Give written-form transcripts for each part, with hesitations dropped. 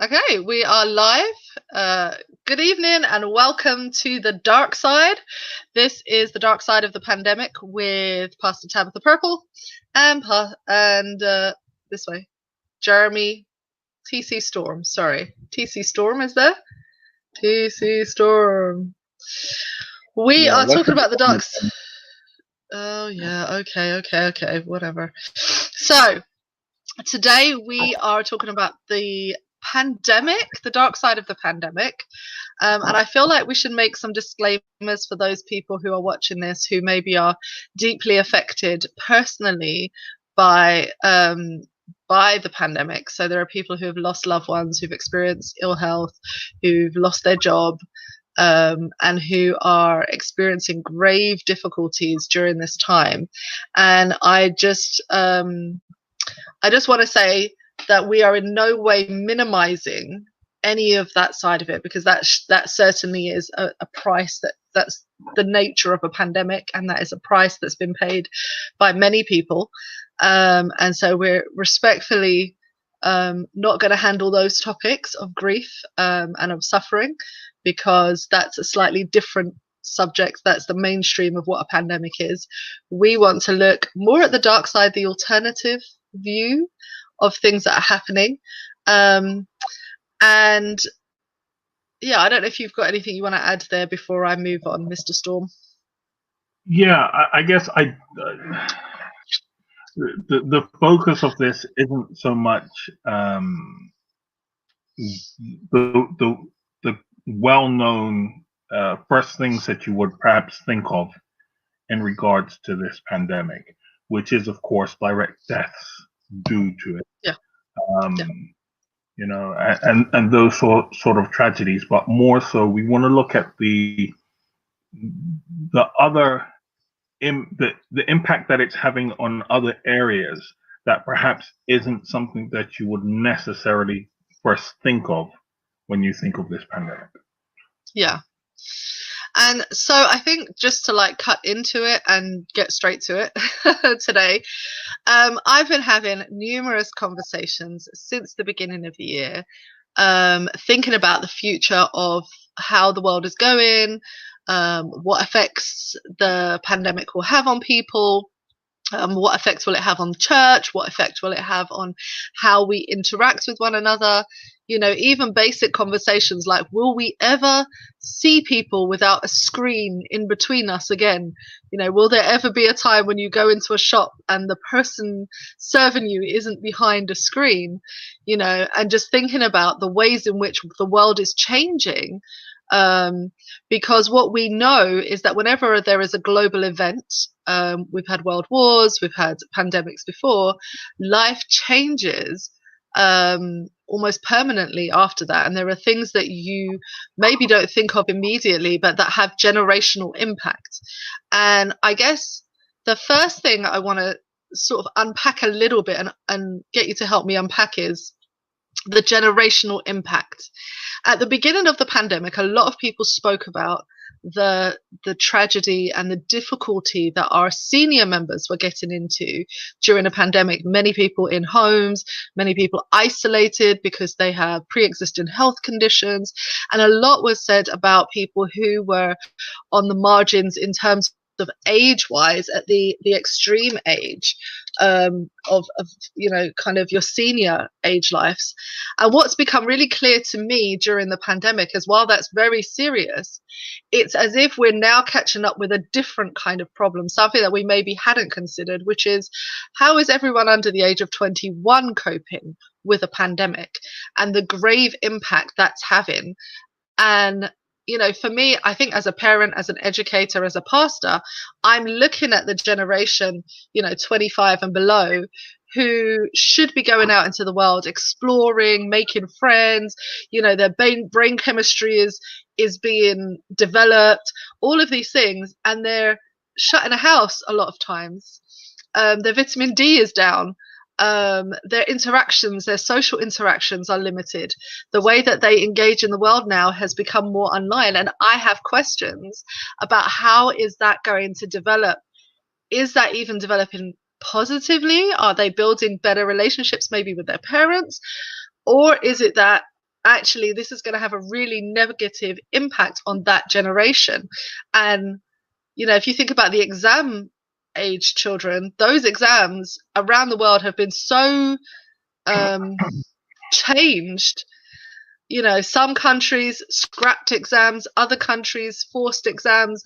Okay, we are live. Good evening and welcome to the Dark Side. This is the Dark Side of the Pandemic with Pastor Tabitha Purple and this way, Jeremy TC Storm. Sorry, TC Storm is there? TC Storm. We Yeah, are that's talking a about the bit Darks. Oh yeah, okay, whatever. So today we are talking about the pandemic, the dark side of the pandemic. And I feel like we should make some disclaimers for those people who are watching this who maybe are deeply affected personally by the pandemic. So there are people who have lost loved ones, who've experienced ill health, who've lost their job, and who are experiencing grave difficulties during this time. And I just want to say that we are in no way minimizing any of that side of it, because that certainly is a price that's the nature of a pandemic, and that is a price that's been paid by many people. And so we're respectfully not going to handle those topics of grief and of suffering, because that's a slightly different subject. That's the mainstream of what a pandemic is. We want to look more at the dark side, the alternative view of things that are happening. And yeah, I don't know if you've got anything you want to add there before I move on, Mr. Storm. Yeah, I guess the focus of this isn't so much the well-known first things that you would perhaps think of in regards to this pandemic, which is, of course, direct deaths due to it. Yeah. Yeah. You know, and those sort of tragedies, but more so, we want to look at the other the impact that it's having on other areas that perhaps isn't something that you would necessarily first think of when you think of this pandemic. Yeah. And so I think, just to cut into it and get straight to it today, I've been having numerous conversations since the beginning of the year, thinking about the future of how the world is going, what effects the pandemic will have on people. What effect will it have on the church? What effect will it have on how we interact with one another? You know, even basic conversations like, will we ever see people without a screen in between us again? You know, will there ever be a time when you go into a shop and the person serving you isn't behind a screen? You know, and just thinking about the ways in which the world is changing. Because what we know is that whenever there is a global event, we've had world wars, we've had pandemics before, life changes almost permanently after that. And there are things that you maybe don't think of immediately, but that have generational impact. And I guess the first thing I want to sort of unpack a little bit and get you to help me unpack is the generational impact. At the beginning of the pandemic, a lot of people spoke about the tragedy and the difficulty that our senior members were getting into during a pandemic. Many people in homes, many people isolated because they have pre-existing health conditions, and a lot was said about people who were on the margins in terms of age-wise, at the extreme age of you know, kind of your senior age lives. And what's become really clear to me during the pandemic is, while that's very serious, it's as if we're now catching up with a different kind of problem, something that we maybe hadn't considered, which is, how is everyone under the age of 21 coping with a pandemic and the grave impact that's having? And you know, for me, I think as a parent, as an educator, as a pastor, I'm looking at the generation, you know, 25 and below, who should be going out into the world, exploring, making friends. You know, their brain chemistry is being developed, all of these things, and they're shut in a house a lot of times. Their vitamin D is down. Their interactions, their social interactions are limited. The way that they engage in the world now has become more online. And I have questions about, how is that going to develop? Is that even developing positively? Are they building better relationships maybe with their parents? Or is it that actually this is going to have a really negative impact on that generation. And if you think about the exam age children, those exams around the world have been so changed. Some countries scrapped exams, other countries forced exams.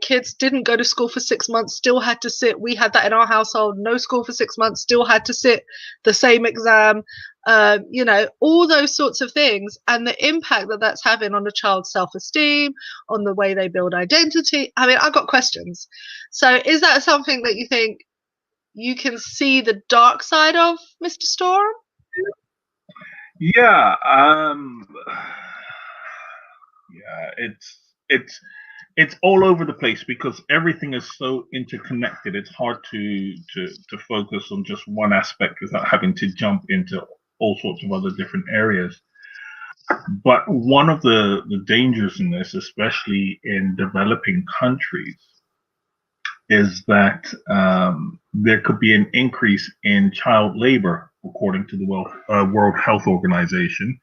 Kids didn't go to school for 6 months, still had to sit. We had that in our household. No school for 6 months, still had to sit the same exam. All those sorts of things, and the impact that that's having on a child's self-esteem, on the way they build identity. I mean, I've got questions. So is that something that you think you can see the dark side of, Mr. Storm? Yeah, it's all over the place because everything is so interconnected. It's hard to focus on just one aspect without having to jump into all sorts of other different areas. But one of the dangers in this, especially in developing countries, is that there could be an increase in child labor, according to the World Health Organization,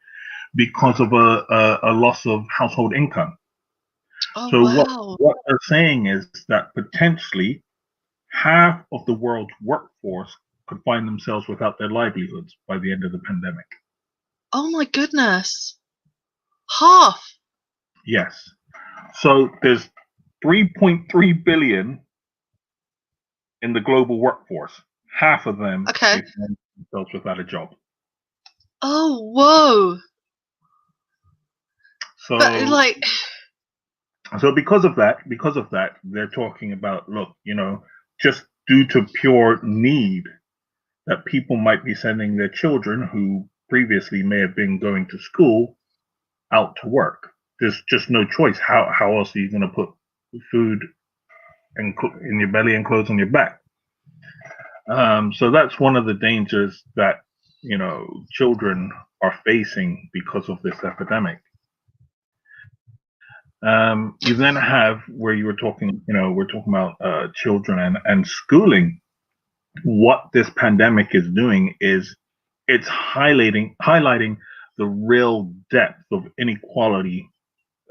because of a loss of household income. Oh, So wow. what they're saying is that potentially half of the world's workforce could find themselves without their livelihoods by the end of the pandemic. Oh my goodness. Half. Yes. So there's 3.3 billion in the global workforce. Half of them Okay. find themselves without a job. Oh, whoa. So But So because of that, they're talking about, look, just due to pure need, that people might be sending their children who previously may have been going to school out to work. There's just no choice. How else are you going to put food in your belly and clothes on your back? So that's one of the dangers that children are facing because of this epidemic. You then have where you were talking, we're talking about children and schooling. What this pandemic is doing is it's highlighting the real depth of inequality,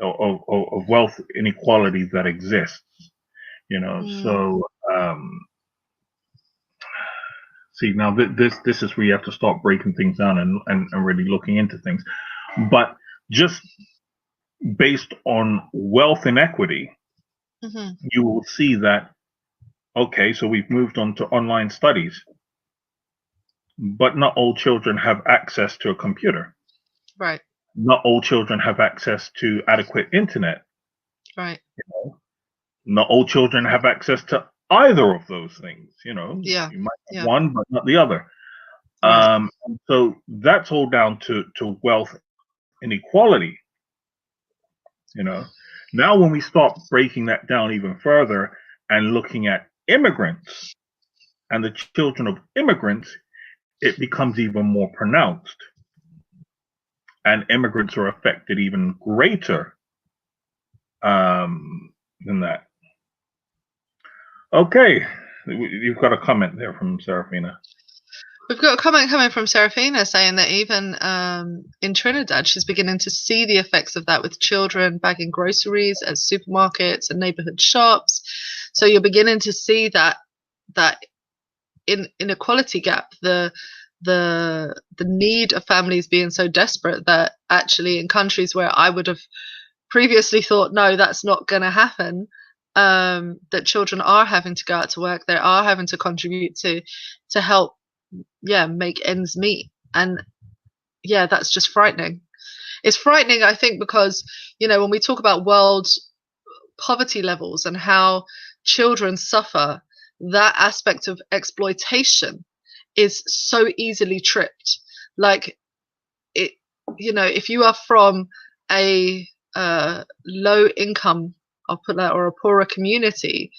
of wealth inequality that exists. So see, now this is where you have to start breaking things down and really looking into things. But just based on wealth inequity, you will see that, okay, so we've moved on to online studies, but not all children have access to a computer. Right. Not all children have access to adequate internet. Right. Not all children have access to either of those things. Yeah. You might have one, but not the other. Right. So that's all down to wealth inequality. Now when we start breaking that down even further and looking at immigrants and the children of immigrants, it becomes even more pronounced. And immigrants are affected even greater than that. Okay, you've got a comment there from Serafina. We've got a comment coming from Serafina saying that even in Trinidad, she's beginning to see the effects of that with children bagging groceries at supermarkets and neighborhood shops. So you're beginning to see that inequality gap, the need of families being so desperate that actually in countries where I would have previously thought, no, that's not going to happen, that children are having to go out to work, they are having to contribute to help make ends meet. And that's just frightening. It's frightening, I think, because when we talk about world poverty levels and how children suffer, that aspect of exploitation is so easily tripped. Like it, if you are from a low income, I'll put that, or a poorer community,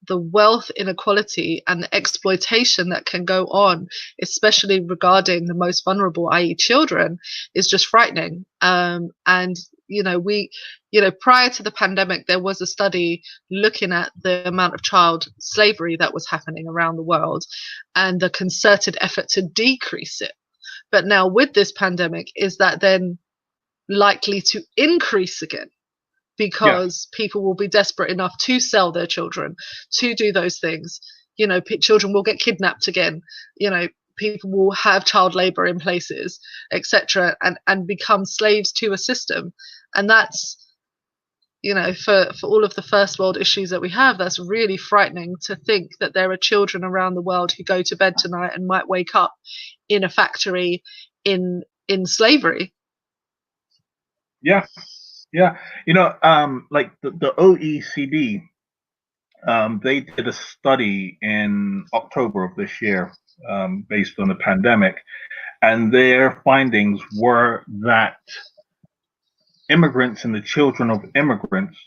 the wealth inequality and the exploitation that can go on, especially regarding the most vulnerable, i.e. children, is just frightening. And prior to the pandemic, there was a study looking at the amount of child slavery that was happening around the world and the concerted effort to decrease it. But now with this pandemic, is that then likely to increase again? Because people will be desperate enough to sell their children, to do those things. You know, children will get kidnapped again. You know, people will have child labor in places, etc., and become slaves to a system. And that's, you know, for all of the first world issues that we have, that's really frightening to think that there are children around the world who go to bed tonight and might wake up in a factory in slavery. Yeah. You know, like the OECD, they did a study in October of this year, based on the pandemic, and their findings were that immigrants and the children of immigrants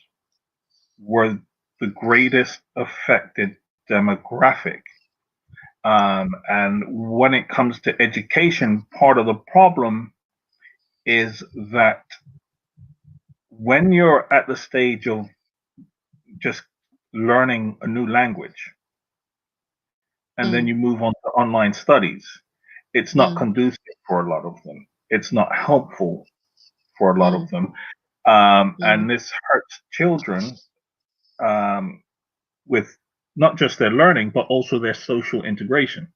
were the greatest affected demographic. And when it comes to education, part of the problem is that when you're at the stage of just learning a new language and then you move on to online studies, it's not conducive for a lot of them. It's not helpful for a lot of them. And this hurts children with not just their learning, but also their social integration.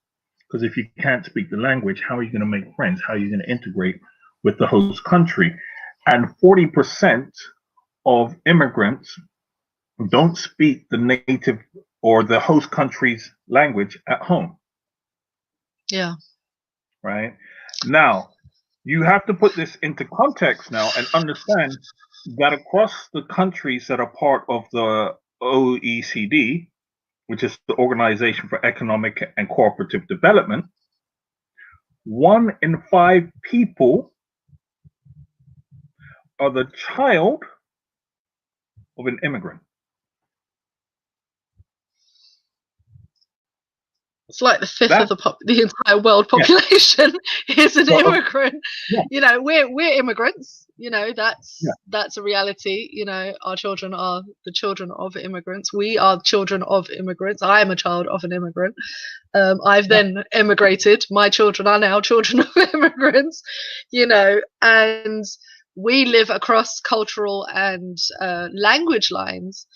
Because if you can't speak the language, how are you going to make friends? How are you going to integrate with the host country? And 40% of immigrants don't speak the native or the host country's language at home. Yeah. Right? Now, you have to put this into context now and understand that across the countries that are part of the OECD, which is the Organization for Economic and Cooperative Development, 1 in 5 people are the child of an immigrant. It's like the fifth of the entire world population is an immigrant. You know, we're immigrants. You know, that's a reality. You know, our children are the children of immigrants. We are children of immigrants. I am a child of an immigrant. I've then emigrated. My children are now children of immigrants. You know, and we live across cultural and language lines,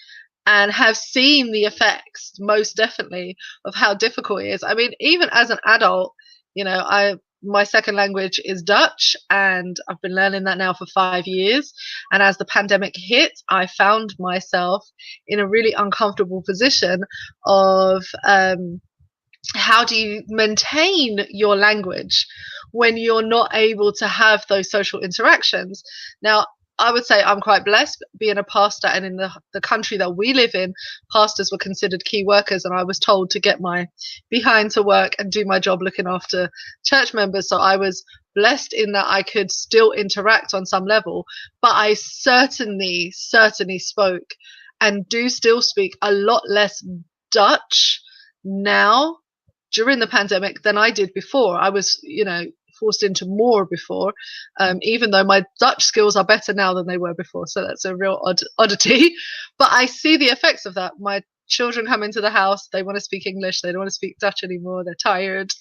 and have seen the effects, most definitely, of how difficult it is. I mean, even as an adult, you know, my second language is Dutch, and I've been learning that now for 5 years. And as the pandemic hit, I found myself in a really uncomfortable position of how do you maintain your language when you're not able to have those social interactions? Now, I would say I'm quite blessed being a pastor, and in the country that we live in, pastors were considered key workers, and I was told to get my behind to work and do my job looking after church members. So I was blessed in that I could still interact on some level, but I certainly spoke and do still speak a lot less Dutch now during the pandemic than I did before. I was, you know, forced into more before, even though my Dutch skills are better now than they were before. So that's a real oddity. But I see the effects of that. My children come into the house, they want to speak English, they don't want to speak Dutch anymore, they're tired.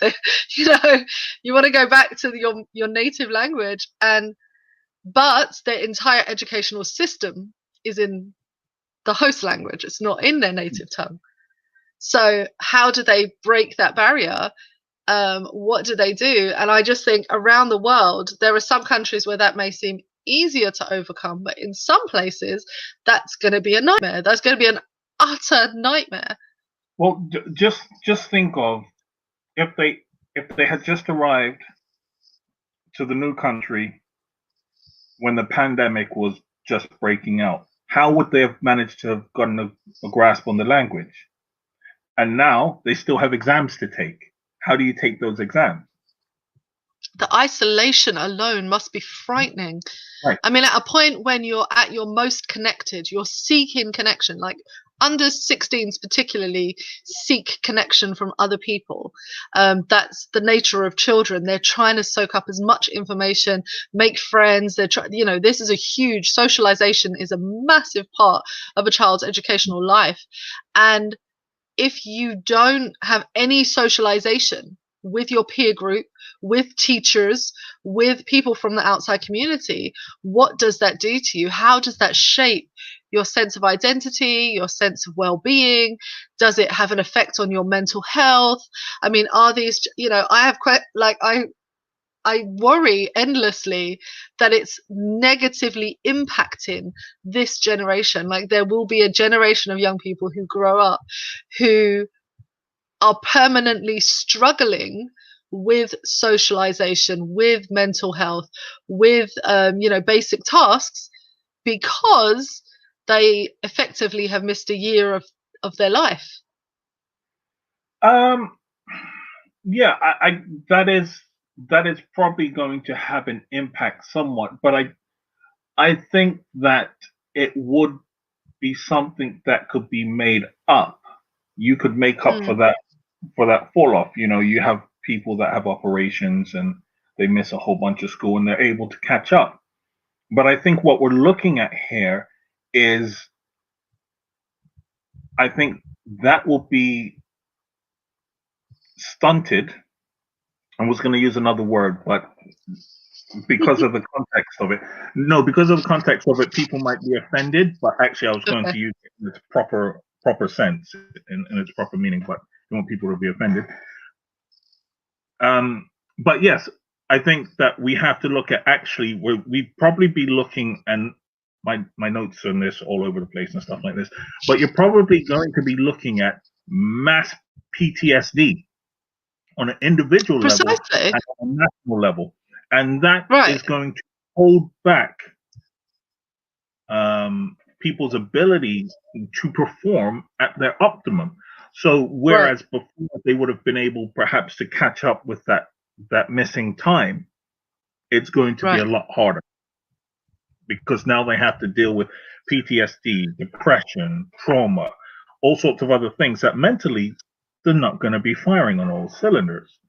You know, you want to go back to your native language, but their entire educational system is in the host language. It's not in their native tongue. So how do they break that barrier? What do they do? And I just think around the world, there are some countries where that may seem easier to overcome, but in some places, that's going to be a nightmare. That's going to be an utter nightmare. Well, just think of if they had just arrived to the new country when the pandemic was just breaking out. How would they have managed to have gotten a grasp on the language? And now they still have exams to take. How do you take those exams? The isolation alone must be frightening. Right. I mean, at a point when you're at your most connected, you're seeking connection, like under 16s particularly seek connection from other people. That's the nature of children. They're trying to soak up as much information, make friends. You know, this is a huge socialization is a massive part of a child's educational life. And if you don't have any socialization with your peer group, with teachers, with people from the outside community, what does that do to you? How does that shape your sense of identity, your sense of well-being? Does it have an effect on your mental health? I mean, are these, I have quite, like, I worry endlessly that it's negatively impacting this generation. Like, there will be a generation of young people who grow up who are permanently struggling with socialization, with mental health, with basic tasks, because they effectively have missed a year of their life. Um, yeah, I that is probably going to have an impact somewhat, but I think that it would be something that could be made up. You could make up Mm, for that fall off. You know, you have people that have operations and they miss a whole bunch of school and they're able to catch up. But I think what we're looking at here is, I think that will be stunted. I was going to use another word, but because of the context of it, no, because of the context of it, people might be offended. But actually, I was going okay. to use it in its proper sense, in its proper meaning. But I don't want people to be offended. But yes, I think that we have to look at, actually, we'd probably be looking, and my notes on this all over the place and stuff like this, but you're probably going to be looking at mass PTSD on an individual level Precisely. and on a national level. And that Right. is going to hold back people's ability to perform at their optimum. So Right. whereas before they would have been able perhaps to catch up with that missing time, it's going to be a Right. lot harder, because now they have to deal with PTSD, depression, trauma, all sorts of other things that mentally they're not going to be firing on all cylinders.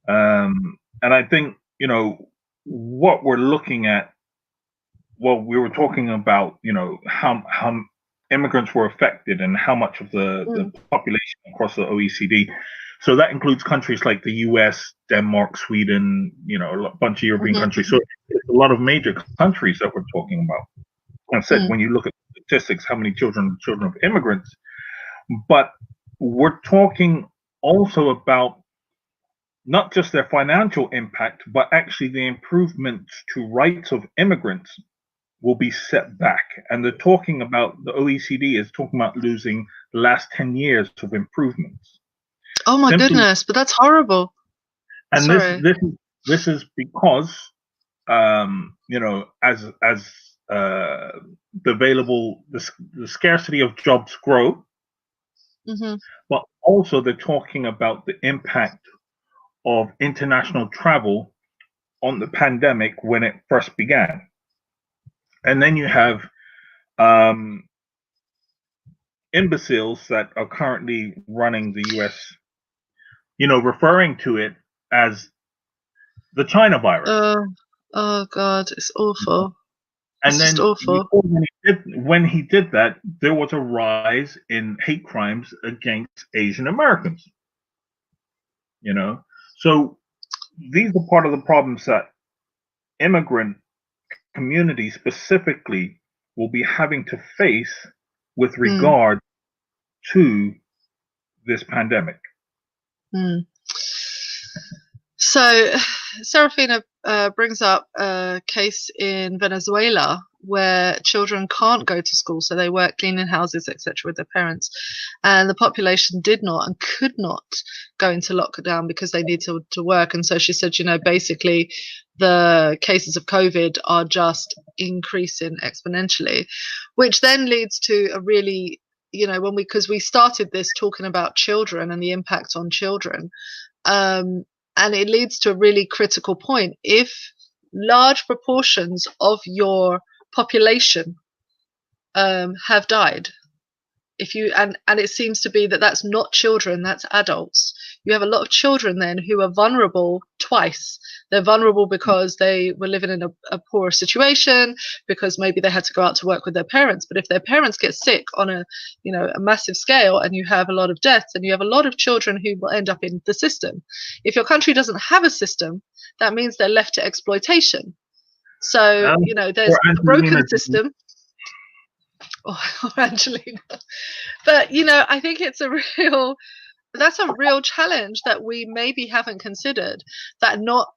And I think, what we're looking at, well, we were talking about, how immigrants were affected and how much of the Mm, population across the OECD. So that includes countries like the US, Denmark, Sweden, a bunch of European mhm, countries. So it's a lot of major countries that we're talking about. And I said, mm. when you look at statistics, how many children of immigrants, but we're talking also about not just their financial impact, but actually the improvements to rights of immigrants will be set back. And they're talking about, the OECD is talking about losing the last 10 years of improvements. Oh my Simply, goodness, but that's horrible. and Sorry. this is because, as the scarcity of jobs grow, Hmm. but also they're talking about the impact of international travel on the pandemic when it first began. And then you have um, imbeciles that are currently running the US, referring to it as the China virus. Oh God, it's awful. And It's just then awful. when he did that, there was a rise in hate crimes against Asian Americans. So these are part of the problems that immigrant communities specifically will be having to face with Mm, regard to this pandemic. mm. So, Serafina brings up a case in Venezuela where children can't go to school, so they work cleaning houses, etc., with their parents, and the population did not and could not go into lockdown because they need to work. And so she said, basically, the cases of COVID are just increasing exponentially, which then leads to a really, because we started this talking about children and the impact on children. Um, and it leads to a really critical point. If large proportions of your population have died, if you and it seems to be that that's not children, that's adults. You have a lot of children then who are vulnerable twice. They're vulnerable because they were living in a poor situation, because maybe they had to go out to work with their parents. But if their parents get sick on a massive scale, and you have a lot of deaths, and you have a lot of children who will end up in the system. If your country doesn't have a system, that means they're left to exploitation. So there's a broken system. Or Angelina. But I think it's that's a real challenge that we maybe haven't considered, that not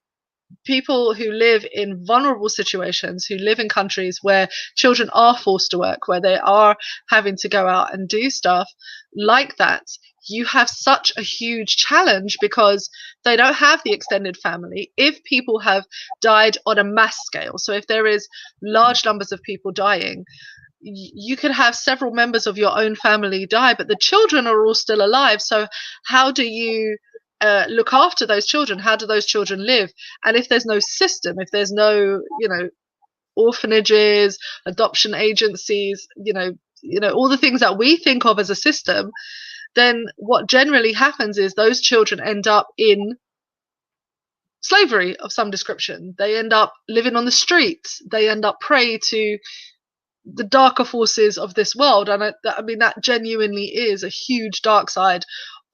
people who live in vulnerable situations, who live in countries where children are forced to work, where they are having to go out and do stuff like that, you have such a huge challenge because they don't have the extended family. If people have died on a mass scale, so if there is large numbers of people dying, you could have several members of your own family die, but the children are all still alive. So how do you look after those children? How do those children live? And if there's no system, if there's no orphanages, adoption agencies, all the things that we think of as a system, then what generally happens is those children end up in slavery of some description. They end up living on the streets. They end up prey to the darker forces of this world. And I mean, that genuinely is a huge dark side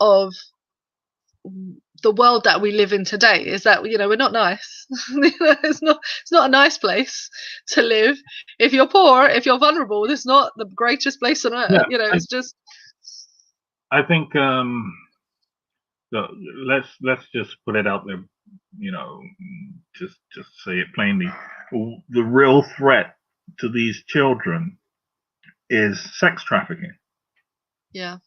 of the world that we live in today, is that we're not nice. It's not a nice place to live. If you're poor, if you're vulnerable, it's not the greatest place on earth. It's just, I think let's just put it out there, just say it plainly. The real threat to these children is sex trafficking. Yeah.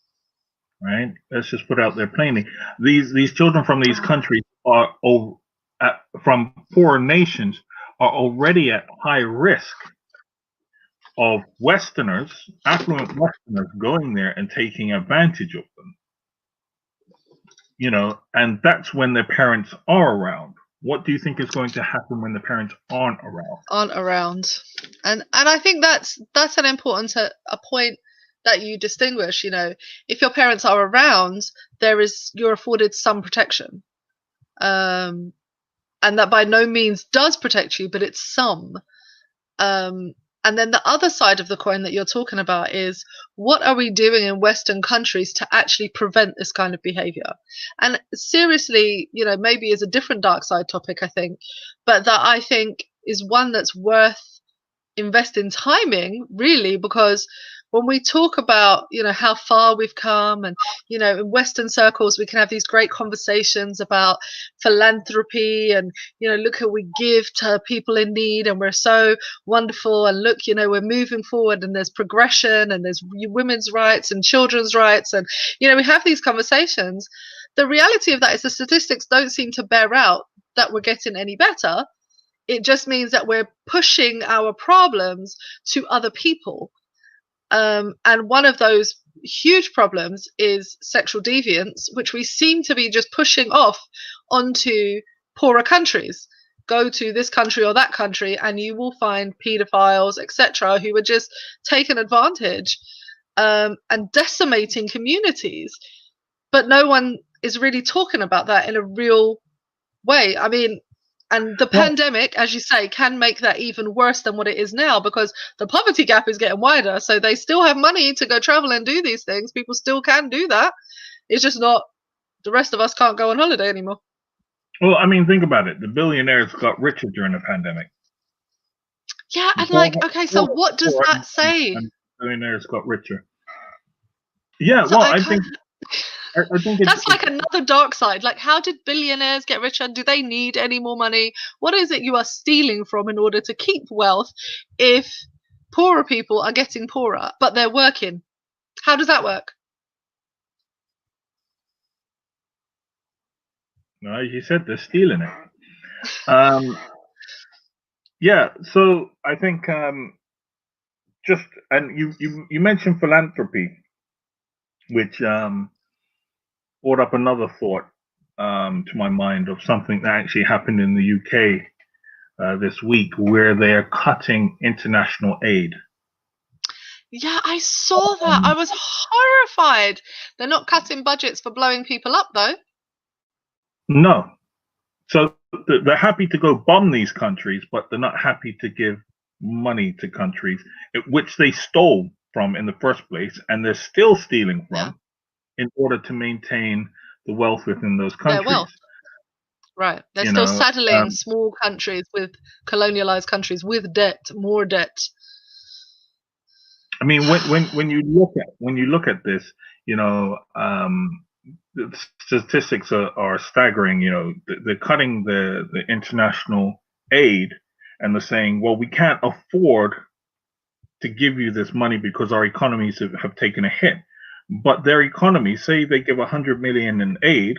Right. Let's just put it out there plainly. These children from these countries from poor nations are already at high risk of Westerners, affluent Westerners, going there and taking advantage of them. And that's when their parents are around. What do you think is going to happen when the parents aren't around? And I think that's an important a point that you distinguish. If your parents are around, you're afforded some protection, and that by no means does protect you, but it's some. And then the other side of the coin that you're talking about is, what are we doing in Western countries to actually prevent this kind of behavior? And seriously, maybe is a different dark side topic, I think, but that I think is one that's worth investing time in, really, because when we talk about how far we've come, and in Western circles we can have these great conversations about philanthropy, and look how we give to people in need, and we're so wonderful, and look, we're moving forward, and there's progression, and there's women's rights and children's rights, and we have these conversations. The reality of that is the statistics don't seem to bear out that we're getting any better. It just means that we're pushing our problems to other people. And one of those huge problems is sexual deviance, which we seem to be just pushing off onto poorer countries. Go to this country or that country, and you will find pedophiles, etc., who are just taking advantage and decimating communities. But no one is really talking about that in a real way. I mean, and the pandemic, as you say, can make that even worse than what it is now, because the poverty gap is getting wider. So they still have money to go travel and do these things. People still can do that. It's just not, the rest of us can't go on holiday anymore. Well, I mean, think about it. The billionaires got richer during the pandemic. Yeah, and okay, so what does that say? Billionaires got richer. Yeah, so I think that's like another dark side. Like, how did billionaires get richer? Do they need any more money? What is it you are stealing from in order to keep wealth if poorer people are getting poorer, but they're working? How does that work? No, as you said, they're stealing it. Yeah, so I think and you mentioned philanthropy, which brought up another thought to my mind of something that actually happened in the UK this week, where they're cutting international aid. Yeah, I saw that. I was horrified. They're not cutting budgets for blowing people up, though. No. So they're happy to go bomb these countries, but they're not happy to give money to countries which they stole from in the first place, and they're still stealing Yeah, from in order to maintain the wealth within those their countries. wealth. Right. They're You still know, saddling small countries with colonialized countries with debt, more debt. I mean, when you look at this, you know, the statistics are staggering. You know, they're cutting the international aid, and they're saying, well, we can't afford to give you this money because our economies have taken a hit. But their economy, say they give 100 million in aid,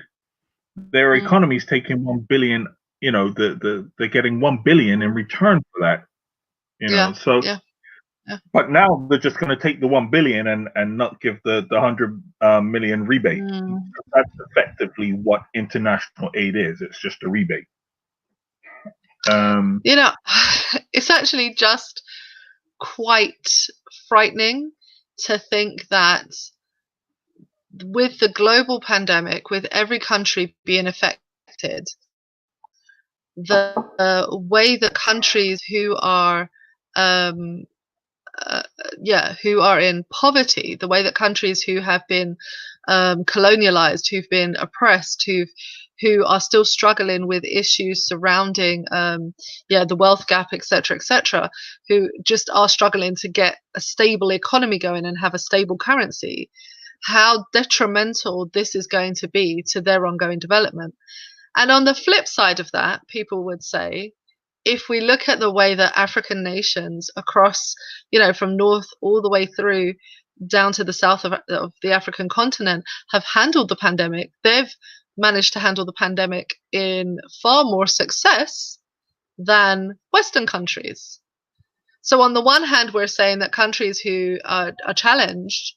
their Mm, economy's taking 1 billion. You know, they're getting 1 billion in return for that. You know, yeah, so yeah, yeah. but now they're just going to take the 1 billion and not give the 100 million rebate. Mm. That's effectively what international aid is. It's just a rebate. Um, You know, it's actually just quite frightening to think that with the global pandemic, with every country being affected, the way that countries who are um, uh, who are in poverty, the way that countries who have been colonialized, who've been oppressed, who are still struggling with issues surrounding the wealth gap, etc., who just are struggling to get a stable economy going and have a stable currency, how detrimental this is going to be to their ongoing development. And on the flip side of that, people would say, if we look at the way that African nations across, from north all the way through down to the south of the African continent have handled the pandemic, they've managed to handle the pandemic in far more success than Western countries. So, on the one hand, we're saying that countries who are challenged,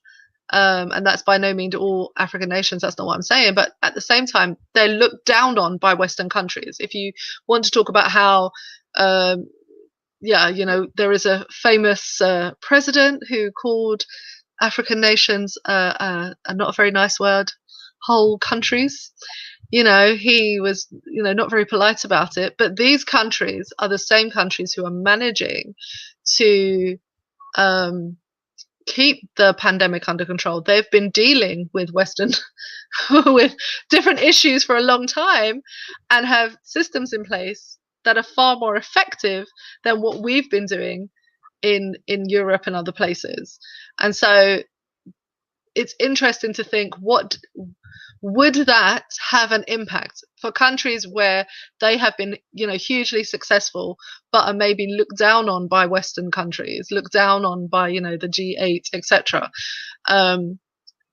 and that's by no means all African nations, that's not what I'm saying, but at the same time, they're looked down on by Western countries. If you want to talk about how, um, there is a famous president who called African nations not a very nice word, whole countries. He was, not very polite about it. But these countries are the same countries who are managing to um, keep the pandemic under control. They've been dealing with Western, with different issues for a long time and have systems in place that are far more effective than what we've been doing in Europe and other places. And so it's interesting to think, what would that have an impact for countries where they have been, hugely successful, but are maybe looked down on by Western countries, looked down on by, the G8, etc.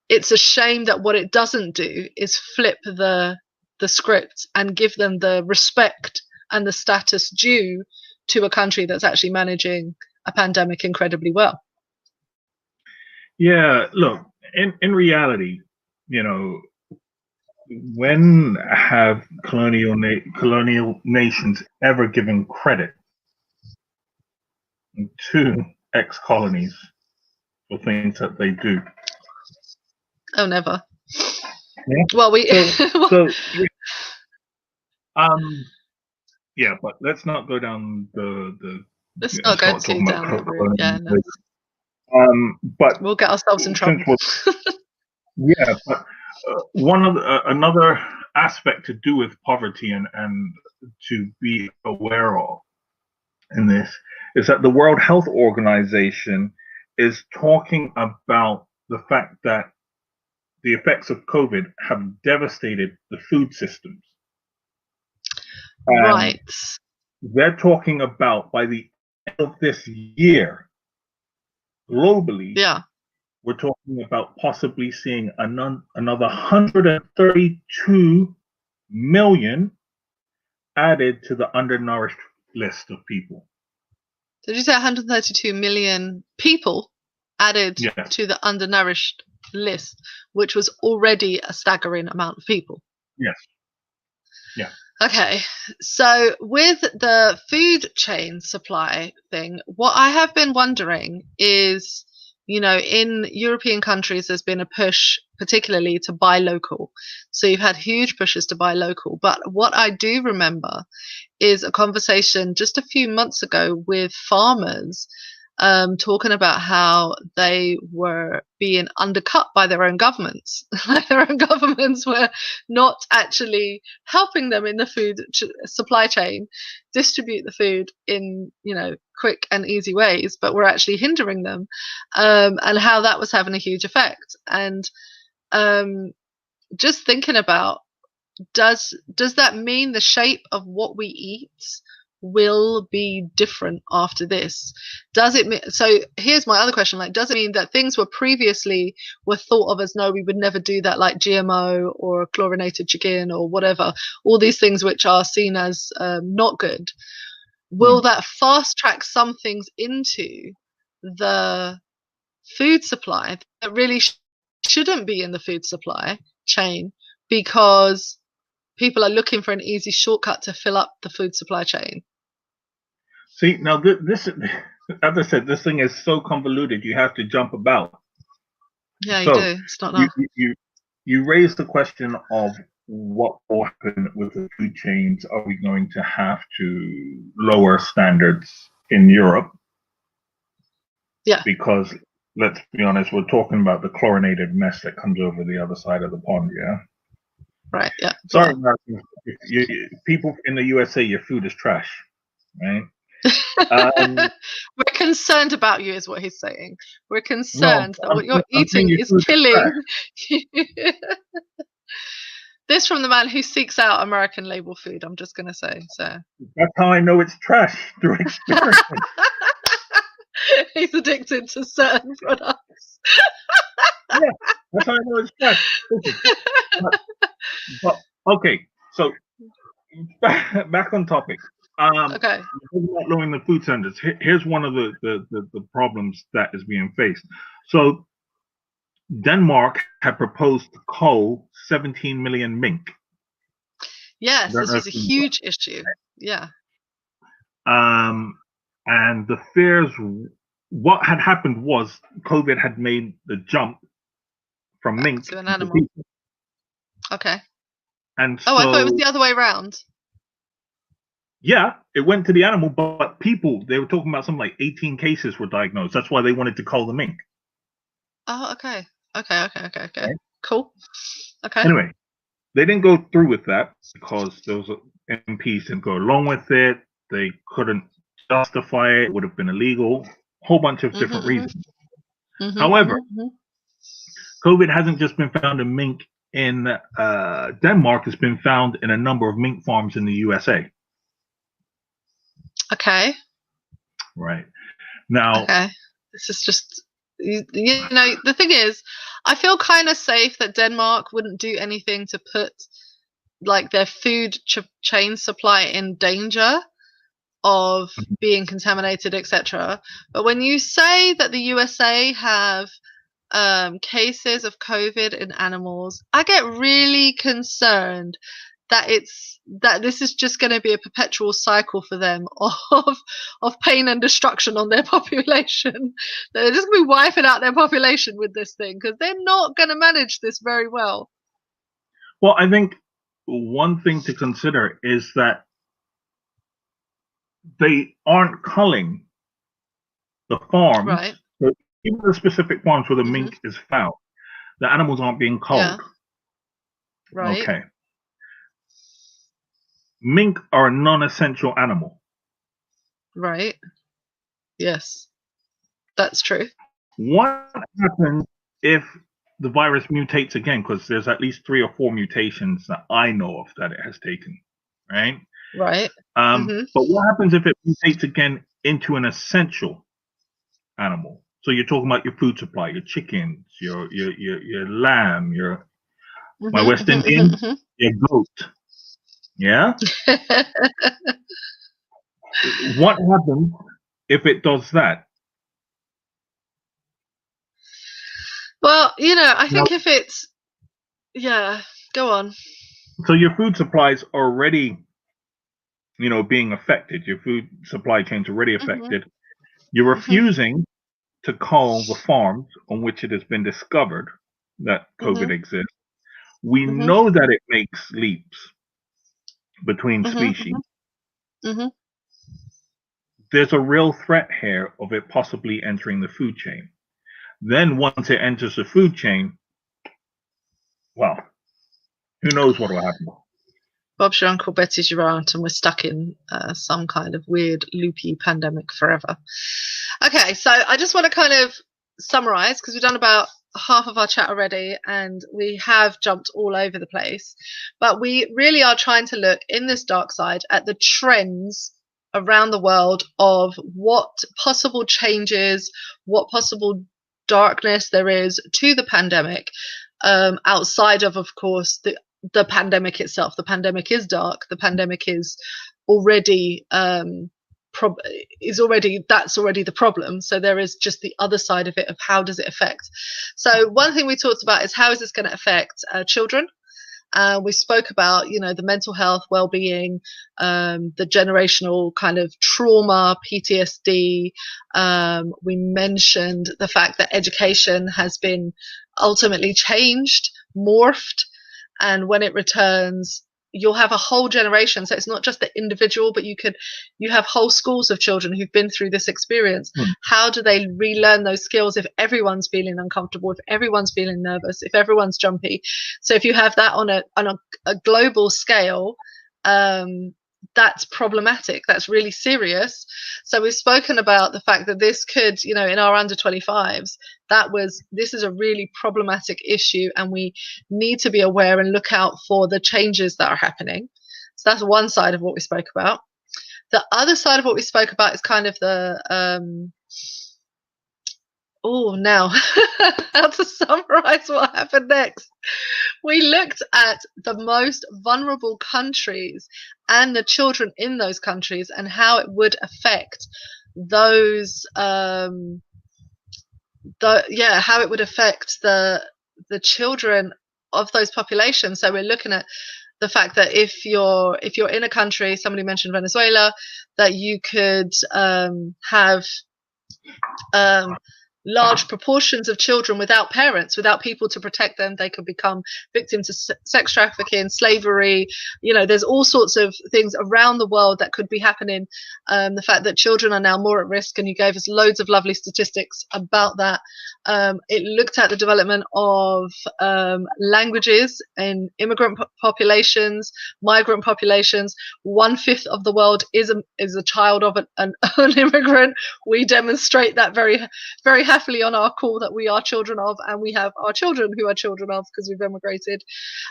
It's a shame that what it doesn't do is flip the script and give them the respect and the status due to a country that's actually managing a pandemic incredibly well. yeah, look, in reality, you know, when have colonial nations ever given credit to ex-colonies for things that they do? Oh, never. Yeah. Well, we So um, yeah, but let's not go down let's not go start too talking about down that route. Yeah, no, colonialism. But we'll get ourselves in since trouble. yeah, but one of another aspect to do with poverty and to be aware of in this is that the World Health Organization is talking about the fact that the effects of COVID have devastated the food systems. And Right. they're talking about by the end of this year, globally, Yeah. we're talking about possibly seeing another 132 million added to the undernourished list of people. Did you say 132 million people added Yes, to the undernourished list, which was already a staggering amount of people? yes, yeah. Okay, so with the food chain supply thing, what I have been wondering is in European countries, there's been a push, particularly to buy local. So you've had huge pushes to buy local. But what I do remember is a conversation just a few months ago with farmers talking about how they were being undercut by their own governments. Their own governments were not actually helping them in the food supply chain, distribute the food in, quick and easy ways, but were actually hindering them, and how that was having a huge effect. And just thinking about, does that mean the shape of what we eat will be different after this? Does it mean, so here's my other question, like, does it mean that things were thought of as, no, we would never do that, like GMO or chlorinated chicken or whatever, all these things which are seen as not good? Will that fast track some things into the food supply that really shouldn't be in the food supply chain, because people are looking for an easy shortcut to fill up the food supply chain? See, now this, as I said, this thing is so convoluted. You have to jump about. Yeah, you do. It's not enough. You raised the question of what will happen with the food chains. Are we going to have to lower standards in Europe? Yeah. Because let's be honest, we're talking about the chlorinated mess that comes over the other side of the pond. Yeah. Right. Yeah. Sorry, people in the USA, your food is trash, right? We're concerned about you, is what he's saying. We're concerned that what you're eating is killing. This from the man who seeks out American label food, I'm just going to say. So that's how I know it's trash, through experience. He's addicted to certain products. Yeah, that's how I know it's trash. But okay, so back on topic. Okay. Not lowering the food standards. Here's one of the problems that is being faced. So Denmark had proposed to cull 17 million mink. Yes, this was a huge issue. Yeah. And the fears, what had happened was COVID had made the jump from mink to an animal. people. Okay. And I thought it was the other way around. Yeah, it went to the animal, but people, they were talking about something like 18 cases were diagnosed. That's why they wanted to cull the mink. Oh, okay. Okay. Right? Cool. Okay. Anyway, they didn't go through with that because those MPs didn't go along with it. They couldn't justify it. It would have been illegal. A whole bunch of different reasons. However, COVID hasn't just been found in mink in Denmark. It's been found in a number of mink farms in the USA. Okay. Right. Now. Okay. This is just, the thing is, I feel kind of safe that Denmark wouldn't do anything to put like their food chain supply in danger of being contaminated, etc. But when you say that the USA have cases of COVID in animals, I get really concerned that this is just going to be a perpetual cycle for them of pain and destruction on their population. They're just going to be wiping out their population with this thing, because they're not going to manage this very well. Well, I think one thing to consider is that they aren't culling the farms. Right. So even the specific farms where the mink is found, the animals aren't being culled. Yeah. Right. Okay. Mink are a non-essential animal. Right. Yes. That's true. What happens if the virus mutates again? Because there's at least 3 or 4 mutations that I know of that it has taken. Right. Right. But what happens if it mutates again into an essential animal? So you're talking about your food supply, your chickens, your lamb, your my West Indian, your goat. Yeah. What happens if it does that? Well, I think if it's, go on. So your food supply is already, being affected. Your food supply chain's already affected. You're refusing to call the farms on which it has been discovered that COVID Mhm. exists. We Mhm. know that it makes leaps between Mhm. species. Mhm. There's a real threat here of it possibly entering the food chain. Then once it enters the food chain, well, who knows what will happen? Bob's your uncle, Betty's your aunt, and we're stuck in some kind of weird loopy pandemic forever. Okay, so I just want to kind of summarize because we've done about half of our chat already and we have jumped all over the place. But we really are trying to look in this dark side at the trends around the world of what possible changes, what possible darkness there is to the pandemic, outside of course, the pandemic itself. The pandemic is dark. The pandemic is already that's already the problem. So there is just the other side of it of how does it affect. So one thing we talked about is how is this going to affect children. We spoke about, the mental health, well-being, the generational kind of trauma, PTSD. We mentioned the fact that education has been ultimately changed, morphed, and when it returns, you'll have a whole generation. So it's not just the individual, but you have whole schools of children who've been through this experience. How do they relearn those skills if everyone's feeling uncomfortable, if everyone's feeling nervous, if everyone's jumpy? So if you have that on a global scale, that's problematic. That's really serious. So we've spoken about the fact that this could, in our under 25s, this is a really problematic issue, and we need to be aware and look out for the changes that are happening. So that's one side of what we spoke about. The other side of what we spoke about is kind of the now how to summarize what happened next. We looked at the most vulnerable countries and the children in those countries and how it would affect those how it would affect the children of those populations. So we're looking at the fact that if you're in a country, somebody mentioned Venezuela, that you could have large proportions of children without parents, without people to protect them. They could become victims of sex trafficking, slavery. There's all sorts of things around the world that could be happening. The fact that children are now more at risk, and you gave us loads of lovely statistics about that. It looked at the development of languages in immigrant populations, migrant populations. 1/5 of the world is a child of an immigrant. We demonstrate that very, very happily on our call that we are children of, and we have our children who are children of because we've emigrated,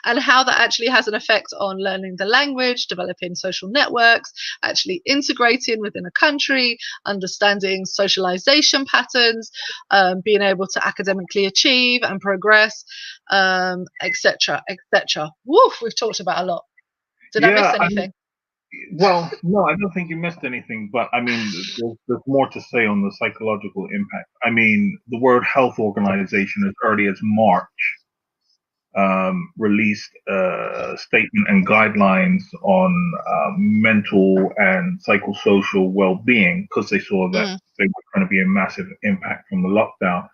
and how that actually has an effect on learning the language, developing social networks, actually integrating within a country, understanding socialization patterns, being able to academically achieve and progress, etc., etc. Woof, we've talked about a lot. Did I miss anything? Well, no, I don't think you missed anything, but I mean, there's more to say on the psychological impact. I mean, the World Health Organization, as early as March, released a statement and guidelines on mental and psychosocial well-being because they saw that there was going to be a massive impact from the lockdown.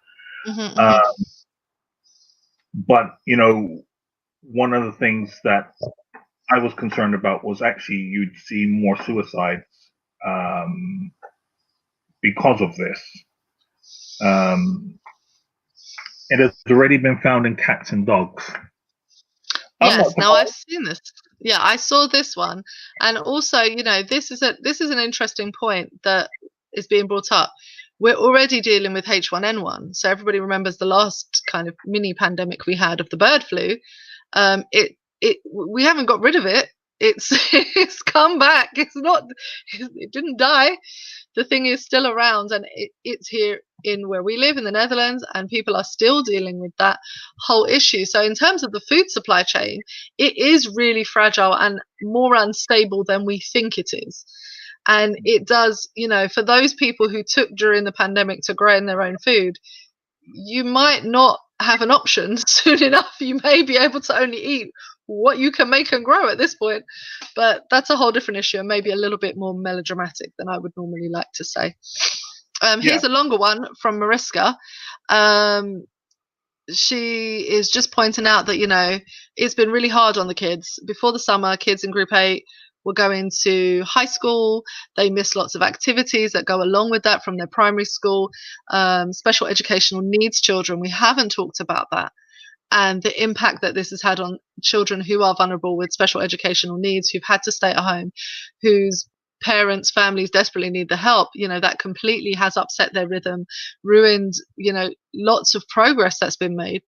But, one of the things that I was concerned about was actually you'd see more suicides because of this. It has already been found in cats and dogs. Yes, now I've seen this. Yeah, I saw this one, and also, this is an interesting point that is being brought up. We're already dealing with H1N1, so everybody remembers the last kind of mini pandemic we had of the bird flu. We haven't got rid of it. It's come back. It didn't die. The thing is still around, and it's here in where we live in the Netherlands, and people are still dealing with that whole issue. So in terms of the food supply chain, it is really fragile and more unstable than we think it is. And it does, for those people who took during the pandemic to grow in their own food, you might not have an option soon enough. You may be able to only eat what you can make and grow at this point, but that's a whole different issue and maybe a little bit more melodramatic than I would normally like to say. Here's a longer one from Mariska. She is just pointing out that, it's been really hard on the kids. Before the summer, kids in Group 8 were going to high school. They missed lots of activities that go along with that from their primary school. Special educational needs children, we haven't talked about that. And the impact that this has had on children who are vulnerable with special educational needs, who've had to stay at home, whose parents, families desperately need the help, that completely has upset their rhythm, ruined, lots of progress that's been made.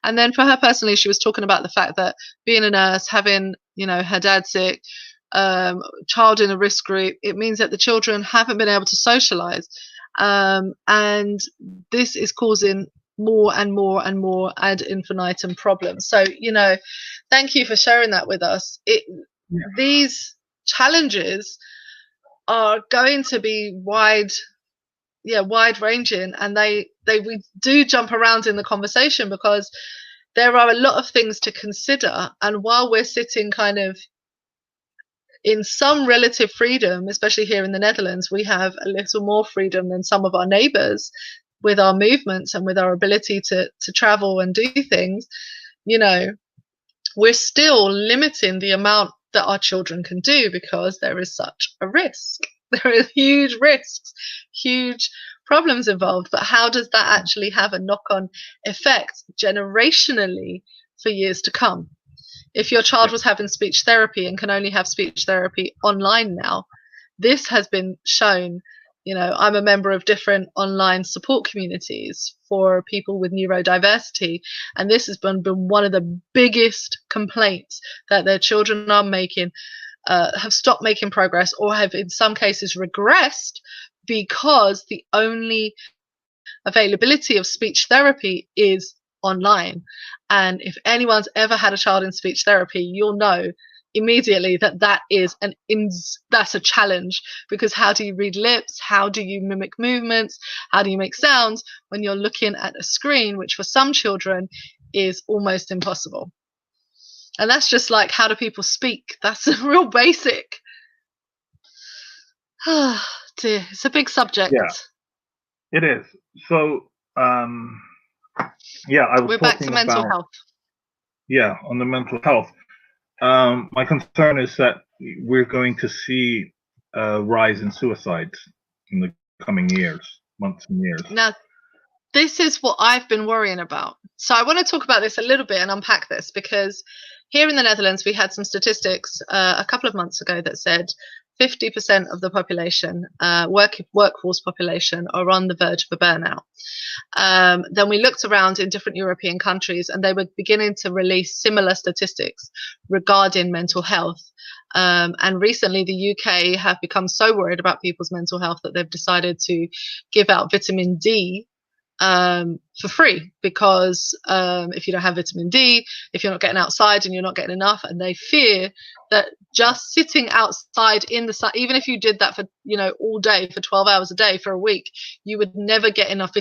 And then for her personally, she was talking about the fact that being a nurse, having, her dad sick, child in a risk group, it means that the children haven't been able to socialize. And this is causing more and more and more ad infinitum problems. So, thank you for sharing that with us. These challenges are going to be wide ranging, and we do jump around in the conversation because there are a lot of things to consider. And while we're sitting kind of in some relative freedom, especially here in the Netherlands, we have a little more freedom than some of our neighbors with our movements and with our ability to travel and do things. We're still limiting the amount that our children can do because there is such a risk. There are huge risks, huge problems involved. But how does that actually have a knock-on effect generationally for years to come? If your child was having speech therapy and can only have speech therapy online now, this has been shown. I'm a member of different online support communities for people with neurodiversity, and this has been one of the biggest complaints that their children are making, have stopped making progress, or have in some cases regressed because the only availability of speech therapy is online. And if anyone's ever had a child in speech therapy, you'll know immediately that's a challenge, because how do you read lips? How do you mimic movements? How do you make sounds when you're looking at a screen, which for some children is almost impossible? And that's just like, how do people speak? That's a real basic. Oh dear, it's a big subject. Yeah, it is. So, I was We're back to mental health. Yeah, on the mental health. My concern is that we're going to see a rise in suicides in the coming months and years. Now, this is what I've been worrying about. So I want to talk about this a little bit and unpack this, because here in the Netherlands, we had some statistics a couple of months ago that said 50% of the population, workforce population, are on the verge of a burnout. Then we looked around in different European countries, and they were beginning to release similar statistics regarding mental health. And recently, the UK have become so worried about people's mental health that they've decided to give out vitamin D for free, because if you don't have vitamin D, if you're not getting outside and you're not getting enough, and they fear that just sitting outside in the sun, even if you did that for all day for 12 hours a day for a week, you would never get enough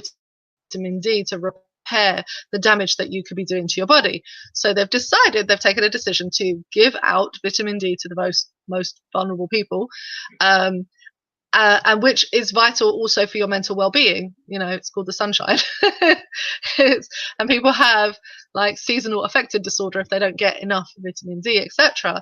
vitamin D to repair the damage that you could be doing to your body. So they've taken a decision to give out vitamin D to the most vulnerable people, and which is vital also for your mental well-being. It's called the sunshine. And people have like seasonal affective disorder if they don't get enough vitamin D, etc.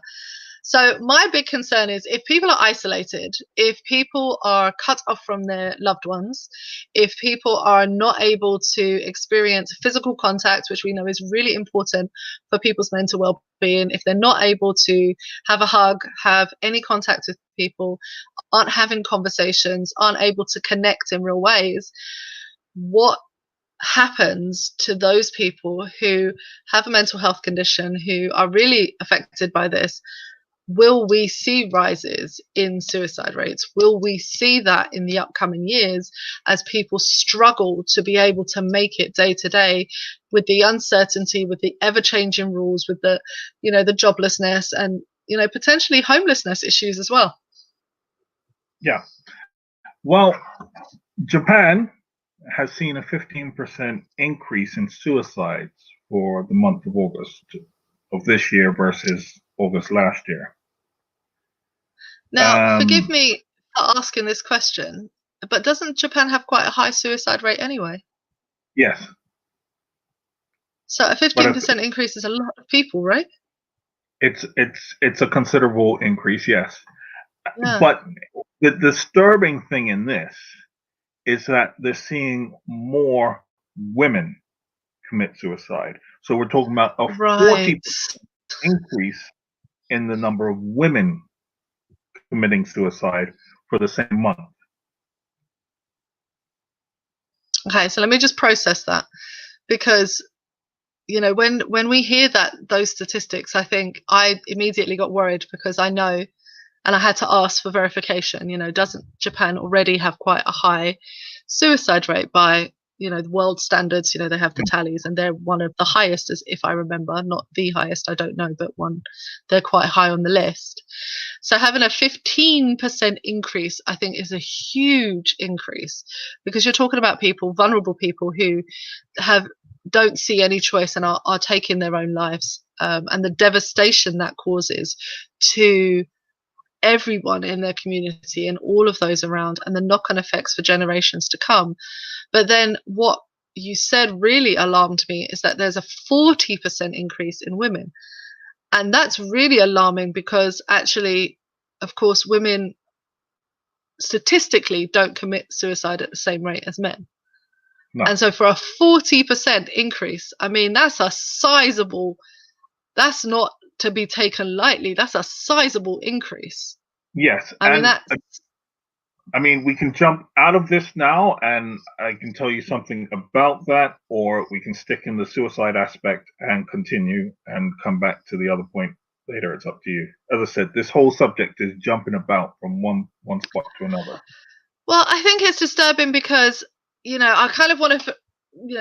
So my big concern is, if people are isolated, if people are cut off from their loved ones, if people are not able to experience physical contact, which we know is really important for people's mental well-being, if they're not able to have a hug, have any contact with people, aren't having conversations, aren't able to connect in real ways, what happens to those people who have a mental health condition, who are really affected by this? Will we see rises in suicide rates? Will we see that in the upcoming years as people struggle to be able to make it day to day with the uncertainty, with the ever-changing rules, with the, the joblessness and, potentially homelessness issues as well? Yeah. Well, Japan has seen a 15% increase in suicides for the month of August of this year versus August last year. Now, forgive me for asking this question. But doesn't Japan have quite a high suicide rate anyway? Yes, So a but if 15% increase is a lot of people, right? it's a considerable increase, yes. Yeah. But the disturbing thing in this is that they're seeing more women commit suicide. So we're talking about a Right. 40% increase in the number of women committing suicide for the same month. Okay, so let me just process that, because when we hear those statistics, I think I immediately got worried, because I know, and I had to ask for verification. Doesn't Japan already have quite a high suicide rate by the world standards? They have the tallies, and they're one of the highest, as if I remember, not the highest, I don't know, but one, they're quite high on the list. So having a 15% increase, I think, is a huge increase, because you're talking about people, vulnerable people, who don't see any choice and are taking their own lives, and the devastation that causes to everyone in their community and all of those around, and the knock-on effects for generations to come. But then what you said really alarmed me, is that there's a 40% increase in women. And that's really alarming, because actually, of course, women statistically don't commit suicide at the same rate as men. No. And so for a 40% increase, I mean, that's not to be taken lightly. That's a sizable increase. Yes, I mean, and that's we can jump out of this now, and I can tell you something about that, or we can stick in the suicide aspect and continue and come back to the other point later. It's up to you. As I said, this whole subject is jumping about from one spot to another. Well, I think it's disturbing, because I kind of want to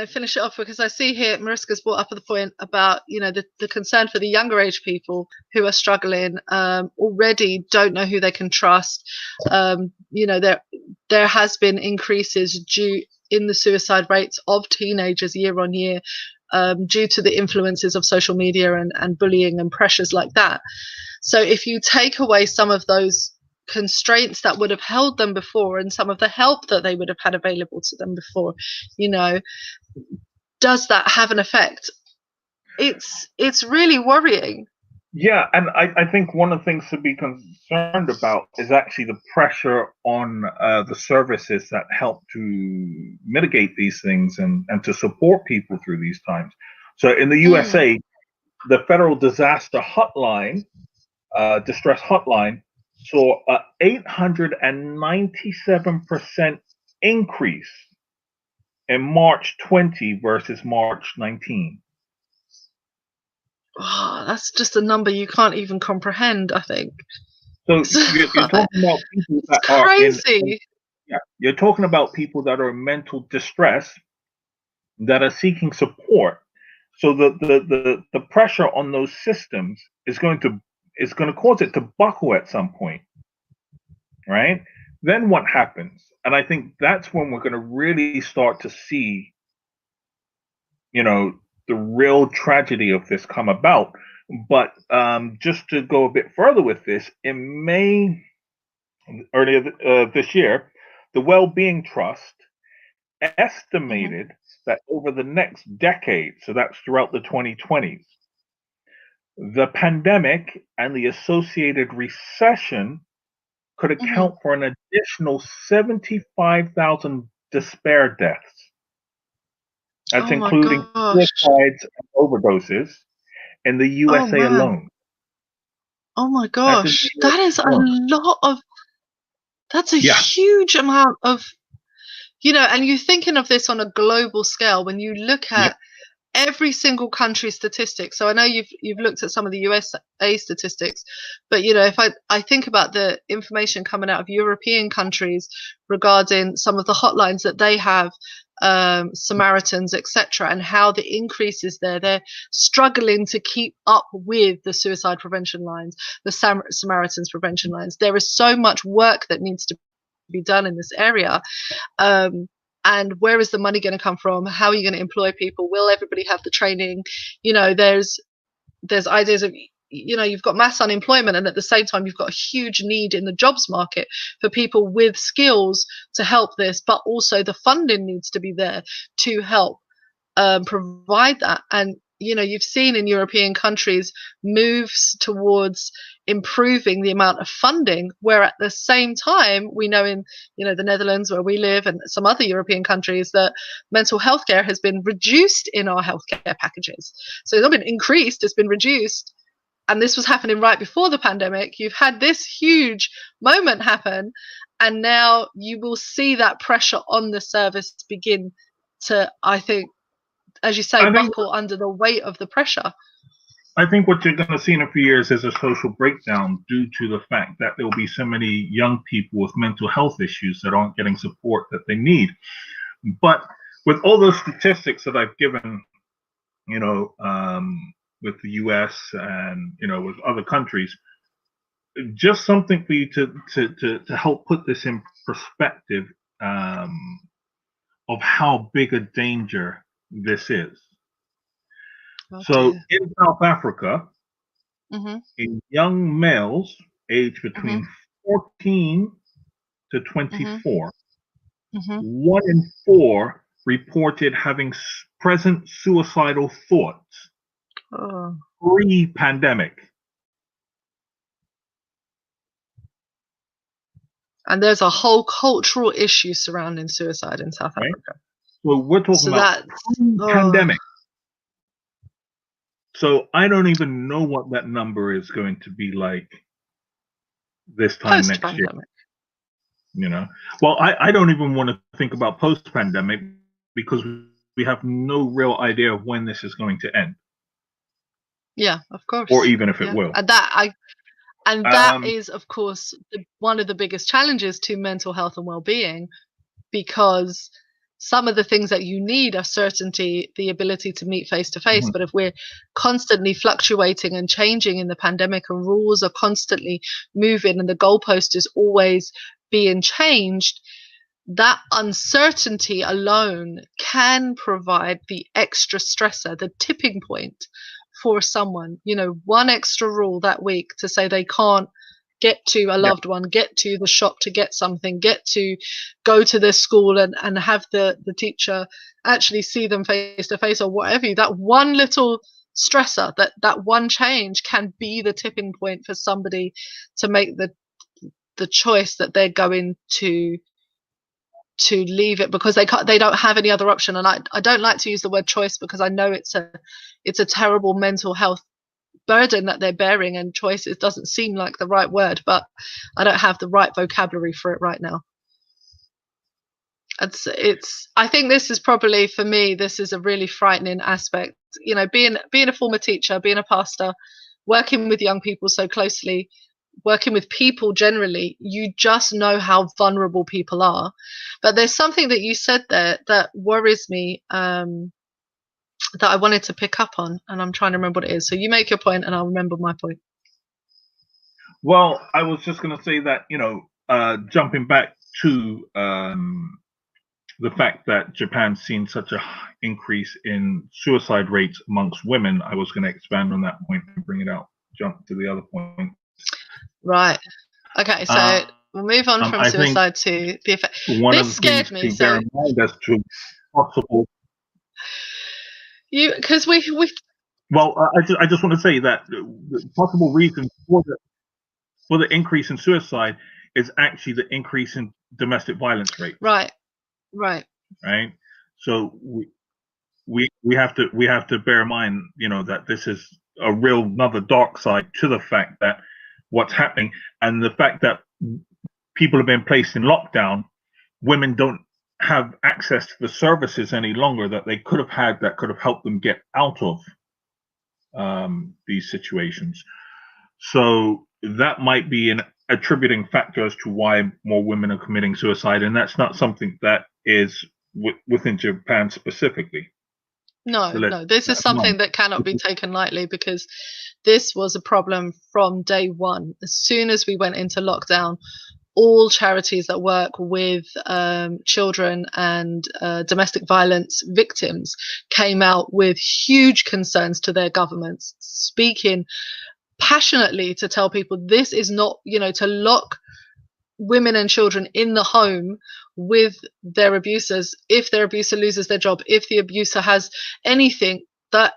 finish it off, because I see here Mariska's brought up the point about the concern for the younger age people who are struggling, already don't know who they can trust. There has been increases due in the suicide rates of teenagers year on year, due to the influences of social media and bullying and pressures like that. So if you take away some of those constraints that would have held them before, and some of the help that they would have had available to them before, does that have an effect? It's really worrying. Yeah, and I think one of the things to be concerned about is actually the pressure on the services that help to mitigate these things and to support people through these times. So in the USA, the Federal Disaster Hotline, Distress Hotline, saw a 897% increase in March 20 versus March 19. Oh, that's just a number you can't even comprehend, I think. So you're talking about people that are crazy. you're talking about people that are in mental distress, that are seeking support. So the pressure on those systems is going to cause it to buckle at some point, right? Then what happens? And I think that's when we're going to really start to see, the real tragedy of this come about. But just to go a bit further with this, in May earlier this year, the Well-Being Trust estimated that over the next decade, so that's throughout the 2020s, the pandemic and the associated recession could account for an additional 75,000 despair deaths. That's Oh my including gosh. suicides and overdoses in the Oh USA man. alone. Oh my That's in gosh. the That is USA a alone. lot of That's a Yeah, huge amount of, and you're thinking of this on a global scale when you look yeah, at every single country statistics. So I know you've looked at some of the USA statistics, but if I think about the information coming out of European countries regarding some of the hotlines that they have, Samaritans, etc., and how the increases they're struggling to keep up with the suicide prevention lines, the Samaritans prevention lines. There is so much work that needs to be done in this area. And where is the money going to come from? How are you going to employ people? Will everybody have the training? There's ideas of you've got mass unemployment, and at the same time you've got a huge need in the jobs market for people with skills to help this, but also the funding needs to be there to help provide that. And you've seen in European countries moves towards improving the amount of funding, where at the same time we know in the Netherlands, where we live, and some other European countries, that mental health care has been reduced in our healthcare packages. So it's not been increased, it's been reduced. And this was happening right before the pandemic. You've had this huge moment happen, and now you will see that pressure on the service begin to, I think, as you say, buckle under the weight of the pressure. I think what you're going to see in a few years is a social breakdown due to the fact that there will be so many young people with mental health issues that aren't getting support that they need. But with all those statistics that I've given, with the US and, with other countries, just something for you to help put this in perspective of how big a danger this is. Okay. So in South Africa, in young males aged between 14 to 24, 1 in 4 reported having present suicidal thoughts pre-pandemic. And there's a whole cultural issue surrounding suicide in South Africa. So we're talking about pre-pandemic. So I don't even know what that number is going to be like this time next year. Well, I don't even want to think about post-pandemic, because we have no real idea of when this is going to end. Yeah, of course. Or even if it will. And that is, of course, one of the biggest challenges to mental health and well-being, because some of the things that you need are certainty, the ability to meet face to face. But if we're constantly fluctuating and changing in the pandemic, and rules are constantly moving, and the goalpost is always being changed, that uncertainty alone can provide the extra stressor, the tipping point for someone. One extra rule that week to say they can't get to a loved one, get to the shop to get something, get to go to their school and have the teacher actually see them face to face, or whatever. That one little stressor, that one change can be the tipping point for somebody to make the choice that they're going to leave it, because they don't have any other option. And I don't like to use the word choice, because I know it's a terrible mental health burden that they're bearing, and choices doesn't seem like the right word, but I don't have the right vocabulary for it right now. I think this is probably, for me, this is a really frightening aspect. Being a former teacher, being a pastor, working with young people so closely, working with people generally, you just know how vulnerable people are. But there's something that you said there that worries me, that I wanted to pick up on, and I'm trying to remember what it is. So you make your point and I'll remember my point. Well, I was just going to say that, jumping back to the fact that Japan's seen such a increase in suicide rates amongst women, I was going to expand on that point and bring it out, jump to the other point. Right. Okay, so we'll move on from suicide to the effect. This scared me. So bear in mind as to possible. Because we. Well, I just want to say that the possible reason for the increase in suicide is actually the increase in domestic violence rate. Right. So we have to bear in mind, that this is a real another dark side to the fact that what's happening, and the fact that people have been placed in lockdown. Women don't have access to the services any longer that they could have had, that could have helped them get out of these situations. So that might be an attributing factor as to why more women are committing suicide, and that's not something that is within Japan specifically. No, this is something that cannot be taken lightly, because this was a problem from day one. As soon as we went into lockdown, all charities that work with children and domestic violence victims came out with huge concerns to their governments, speaking passionately to tell people this is not, to lock women and children in the home with their abusers. If their abuser loses their job, if the abuser has anything, that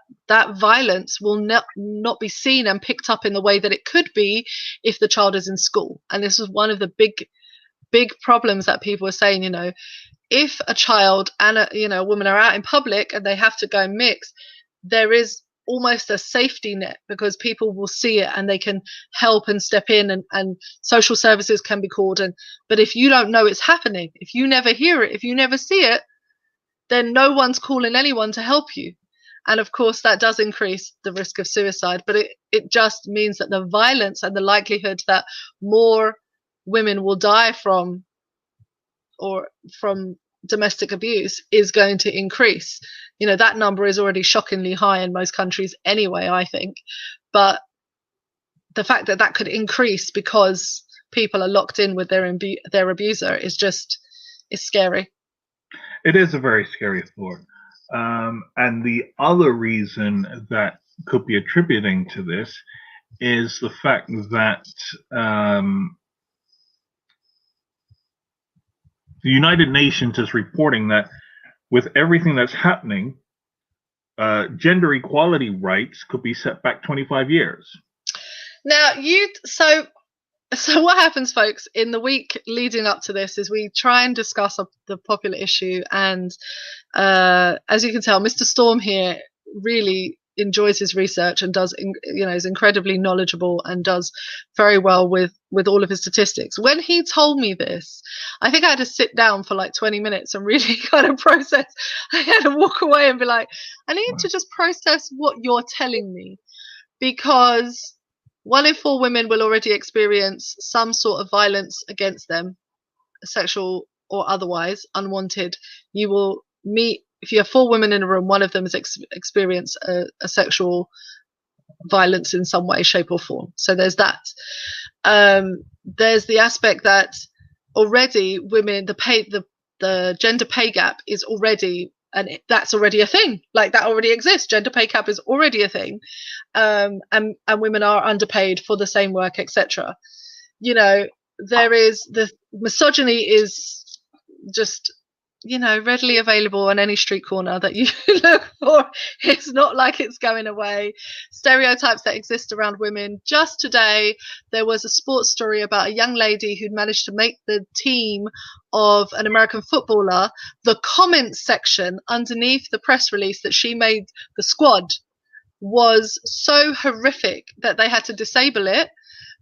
violence will not be seen and picked up in the way that it could be if the child is in school. And this is one of the big problems that people are saying, if a child and a woman are out in public and they have to go and mix, there is almost a safety net because people will see it and they can help and step in, and social services can be called. But if you don't know it's happening, if you never hear it, if you never see it, then no one's calling anyone to help you. And of course that does increase the risk of suicide, but it just means that the violence and the likelihood that more women will die from domestic abuse is going to increase. That number is already shockingly high in most countries anyway, I think. But the fact that could increase because people are locked in with their abuser is scary. It is a very scary thought. And the other reason that could be attributing to this is the fact that the United Nations is reporting that with everything that's happening, gender equality rights could be set back 25 years. Now, so what happens, folks, in the week leading up to this is we try and discuss the popular issue. And as you can tell, Mr. Storm here really enjoys his research and does, is incredibly knowledgeable and does very well with all of his statistics. When he told me this, I think I had to sit down for like 20 minutes and really kind of process. I had to walk away and be like, I need to just process what you're telling me, because 1 in 4 women will already experience some sort of violence against them, sexual or otherwise, unwanted. You will meet, if you have 4 women in a room, 1 of them has experienced a sexual violence in some way, shape or form. So there's that. There's the aspect that already women, the gender pay gap is already, and that's already a thing. Like, that already exists. Gender pay gap is already a thing. And women are underpaid for the same work, etc. There is the misogyny is just, readily available on any street corner that you look for. It's not like it's going away. Stereotypes that exist around women. Just today, there was a sports story about a young lady who'd managed to make the team of an American footballer. The comments section underneath the press release that she made the squad was so horrific that they had to disable it,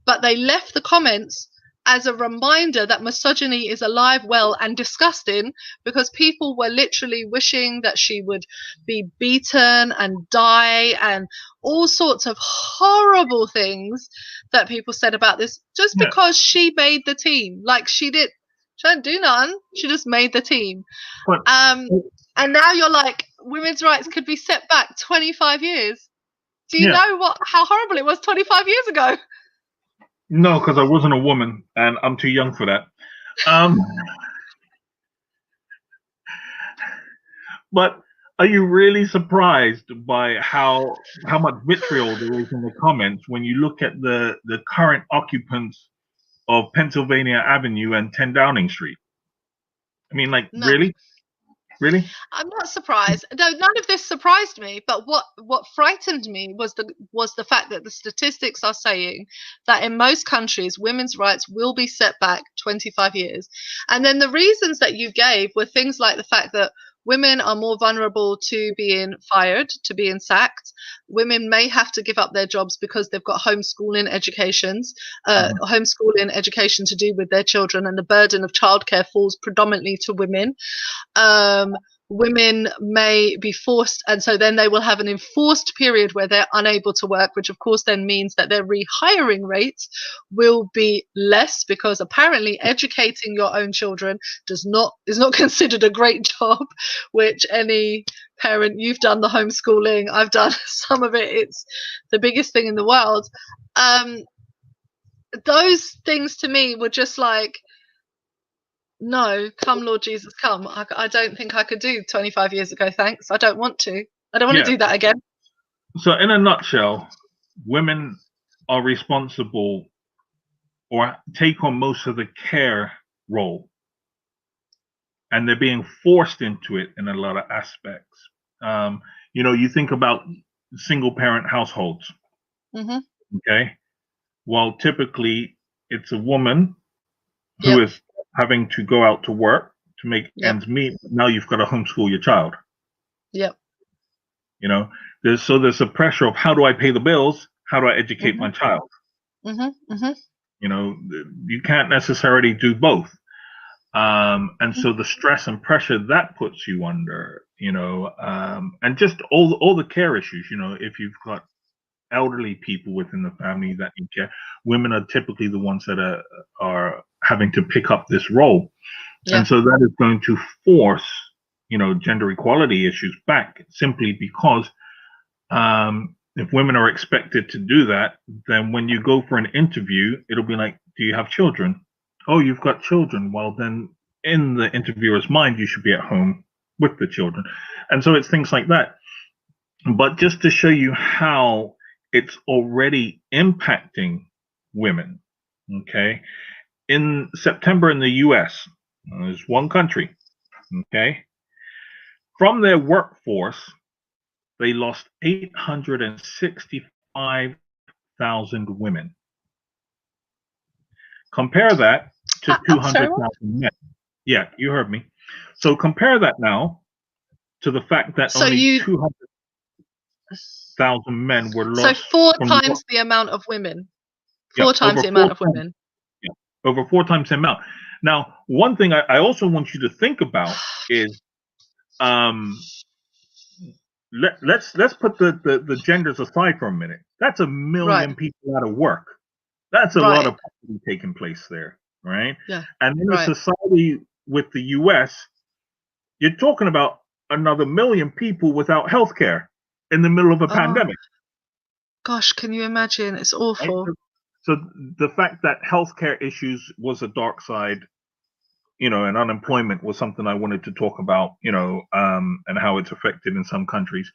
but they left the comments as a reminder that misogyny is alive, well, and disgusting, because people were literally wishing that she would be beaten and die, and all sorts of horrible things that people said about this just because she made the team. Like, she didn't do none, she just made the team. And now you're like, women's rights could be set back 25 years. Do you know how horrible it was 25 years ago? No, because I wasn't a woman and I'm too young for that. But are you really surprised by how much vitriol there is in the comments when you look at the current occupants of Pennsylvania Avenue and 10 Downing Street? I mean, like, no. Really? I'm not surprised. No, none of this surprised me. But what frightened me was the fact that the statistics are saying that in most countries, women's rights will be set back 25 years. And then the reasons that you gave were things like the fact that women are more vulnerable to being fired, to being sacked. Women may have to give up their jobs because they've got homeschooling education to do with their children, and the burden of childcare falls predominantly to women. Women may be forced, and so then they will have an enforced period where they're unable to work, which of course then means that their rehiring rates will be less, because apparently educating your own children is not considered a great job, which any parent, you've done the homeschooling, I've done some of it, it's the biggest thing in the world. Those things to me were just like, no, come Lord Jesus, come. I don't think I could do 25 years ago, thanks. I don't want to. I don't want to do that again. So in a nutshell, women are responsible or take on most of the care role, and they're being forced into it in a lot of aspects. You think about single parent households, Mm-hmm. okay? Well, typically it's a woman who Yep. is having to go out to work to make Yep. ends meet. Now you've got to homeschool your child. Yep. There's a pressure of, how do I pay the bills? How do I educate Mm-hmm. my child? Mm-hmm. Mm-hmm. You can't necessarily do both. And so the stress and pressure that puts you under, and just all the care issues, if you've got elderly people within the family that need care, women are typically the ones that are having to pick up this role. Yeah. And so that is going to force, gender equality issues back, simply because if women are expected to do that, then when you go for an interview, it'll be like, do you have children? Oh, you've got children. Well, then in the interviewer's mind, you should be at home with the children. And so it's things like that. But just to show you how it's already impacting women, okay? In September in the US, there's one country, okay? From their workforce, they lost 865,000 women. Compare that to That's very 200,000 much. men. Yeah, you heard me. So compare that now to the fact that So only you 200,000 men were so lost 4 from the work. times the amount of women. Yeah, 4 times the amount of women. yeah, over 4 times the amount. Now, one thing I also want you to think about is, let's put the genders aside for a minute. That's 1 million Right. people out of work. That's a lot Right. of property taking place there, right? Yeah. And in a Right. society with the US, you're talking about another 1 million people without health care in the middle of a Oh, pandemic, gosh, can you imagine? It's right? awful. So the fact that healthcare issues was a dark side, and unemployment was something I wanted to talk about, and how it's affected in some countries.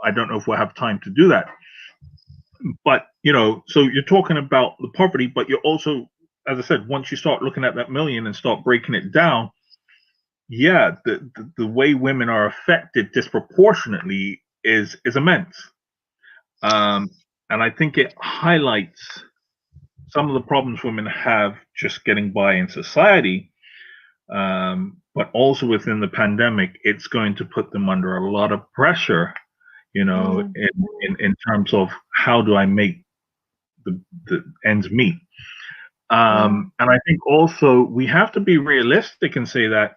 I don't know if we'll have time to do that. But, so you're talking about the poverty, but you're also, as I said, once you start looking at that million and start breaking it down, yeah, the way women are affected disproportionately is immense. And I think it highlights some of the problems women have just getting by in society. But also within the pandemic, it's going to put them under a lot of pressure, Mm. in terms of, how do I make the ends meet. Mm. And I think also we have to be realistic and say that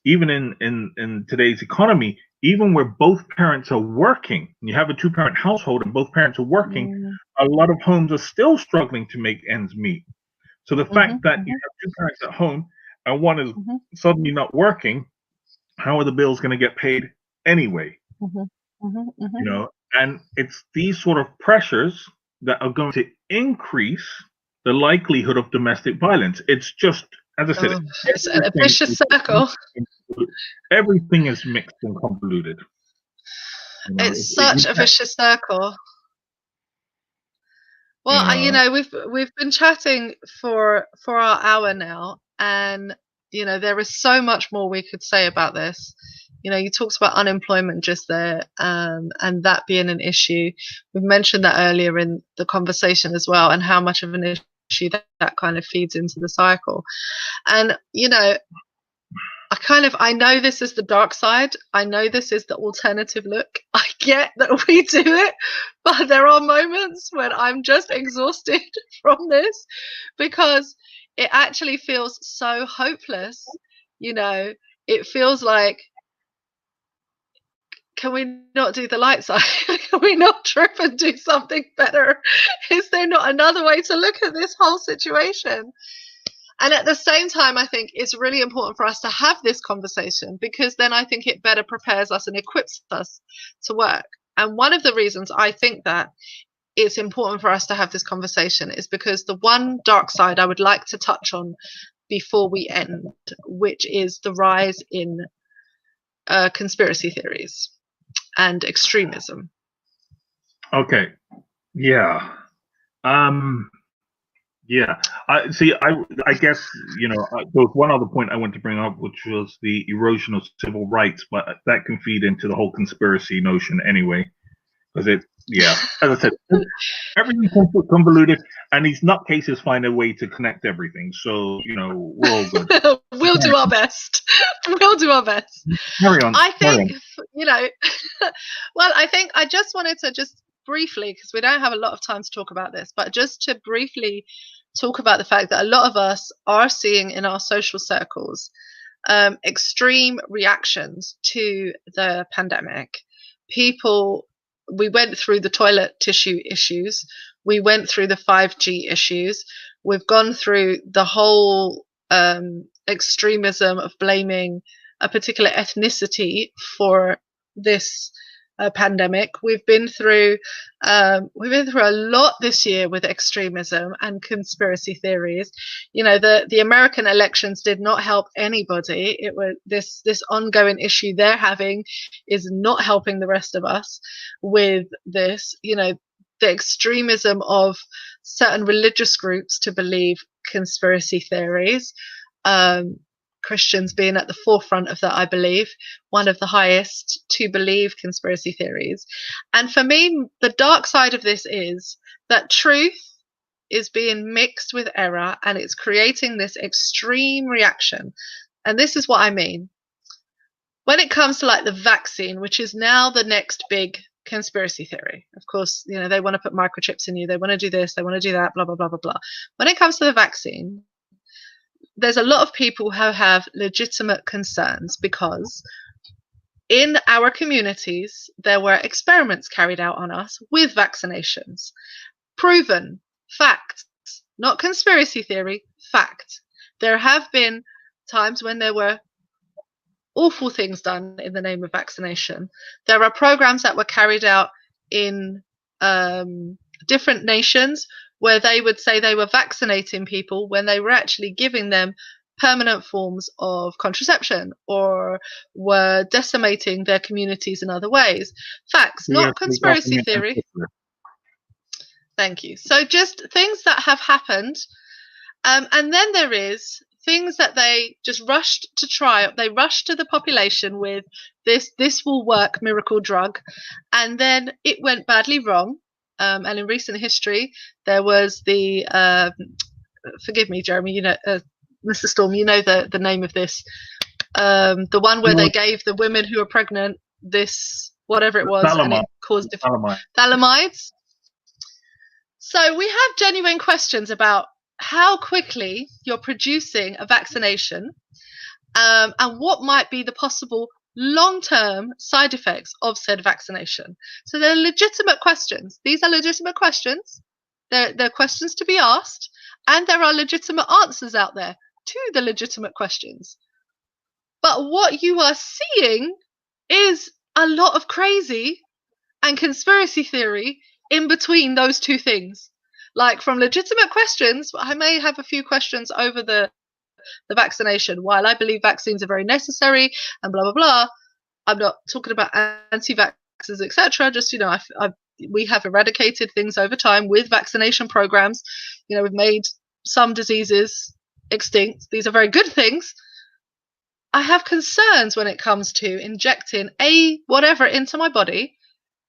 even in today's economy, even where both parents are working, and you have a two-parent household and both parents are working, Mm. a lot of homes are still struggling to make ends meet. So the Mhm. fact that you Mhm. have two parents at home and one is Mhm. suddenly not working, how are the bills going to get paid anyway? Mhm. Mhm. Mhm. And it's these sort of pressures that are going to increase the likelihood of domestic violence. It's just, as I said, Oh, it's a everything vicious is circle. everything is mixed and convoluted. It's such You a can't. vicious circle. Well, You know, we've been chatting for our hour now, and there is so much more we could say about this. You talked about unemployment just there, and that being an issue. We've mentioned that earlier in the conversation as well, and how much of an issue that kind of feeds into the cycle. And I know this is the dark side. I know this is the alternative look. I get that we do it, but there are moments when I'm just exhausted from this because it actually feels so hopeless. It feels like, can we not do the light side? Can we not trip and do something better? Is there not another way to look at this whole situation? And at the same time, I think it's really important for us to have this conversation, because then I think it better prepares us and equips us to work. And one of the reasons I think that it's important for us to have this conversation is because the one dark side I would like to touch on before we end, which is the rise in conspiracy theories and extremism. okay, yeah. Yeah. I guess, there was one other point I want to bring up, which was the erosion of civil rights, but that can feed into the whole conspiracy notion anyway. Because as I said, everything's convoluted, and these nutcases find a way to connect everything. So, we're all good. We'll do our best. We'll do our best. Carry on. I think, well, I think I just wanted to just briefly, because we don't have a lot of time to talk about this, but just to briefly talk about the fact that a lot of us are seeing in our social circles extreme reactions to the pandemic. We went through the toilet tissue issues. We went through the 5G issues. We've gone through the whole extremism of blaming a particular ethnicity for this pandemic. We've been through a lot this year with extremism and conspiracy theories. The American elections did not help anybody. It was this ongoing issue they're having is not helping the rest of us with this. The extremism of certain religious groups to believe conspiracy theories. Christians being at the forefront of that, I believe, one of the highest to believe conspiracy theories. And for me, the dark side of this is that truth is being mixed with error, and it's creating this extreme reaction. And this is what I mean. When it comes to like the vaccine, which is now the next big conspiracy theory, of course, they want to put microchips in you, they want to do this, they want to do that, blah, blah, blah, blah, blah. When it comes to the vaccine, there's a lot of people who have legitimate concerns because in our communities, there were experiments carried out on us with vaccinations. Proven, fact, not conspiracy theory, fact. There have been times when there were awful things done in the name of vaccination. There are programs that were carried out in different nations where they would say they were vaccinating people when they were actually giving them permanent forms of contraception or were decimating their communities in other ways. Facts, not conspiracy theory. Thank you. So just things that have happened. And then there is things that they just rushed to try. They rushed to the population with this will work miracle drug. And then it went badly wrong. And in recent history, there was the, forgive me, Jeremy, Mr. Storm, the name of this, the one where they gave the women who were pregnant this, whatever it was, and it caused thalidomide. So we have genuine questions about how quickly you're producing a vaccination and what might be the possible long-term side effects of said vaccination. So they're legitimate questions. These are legitimate questions. They're questions to be asked, and there are legitimate answers out there to the legitimate questions. But what you are seeing is a lot of crazy and conspiracy theory in between those two things. Like from legitimate questions, I may have a few questions over the vaccination. While I believe vaccines are very necessary and blah, blah, blah, I'm not talking about anti-vaxxers, etc. Just, we have eradicated things over time with vaccination programs. We've made some diseases extinct. These are very good things. I have concerns when it comes to injecting whatever into my body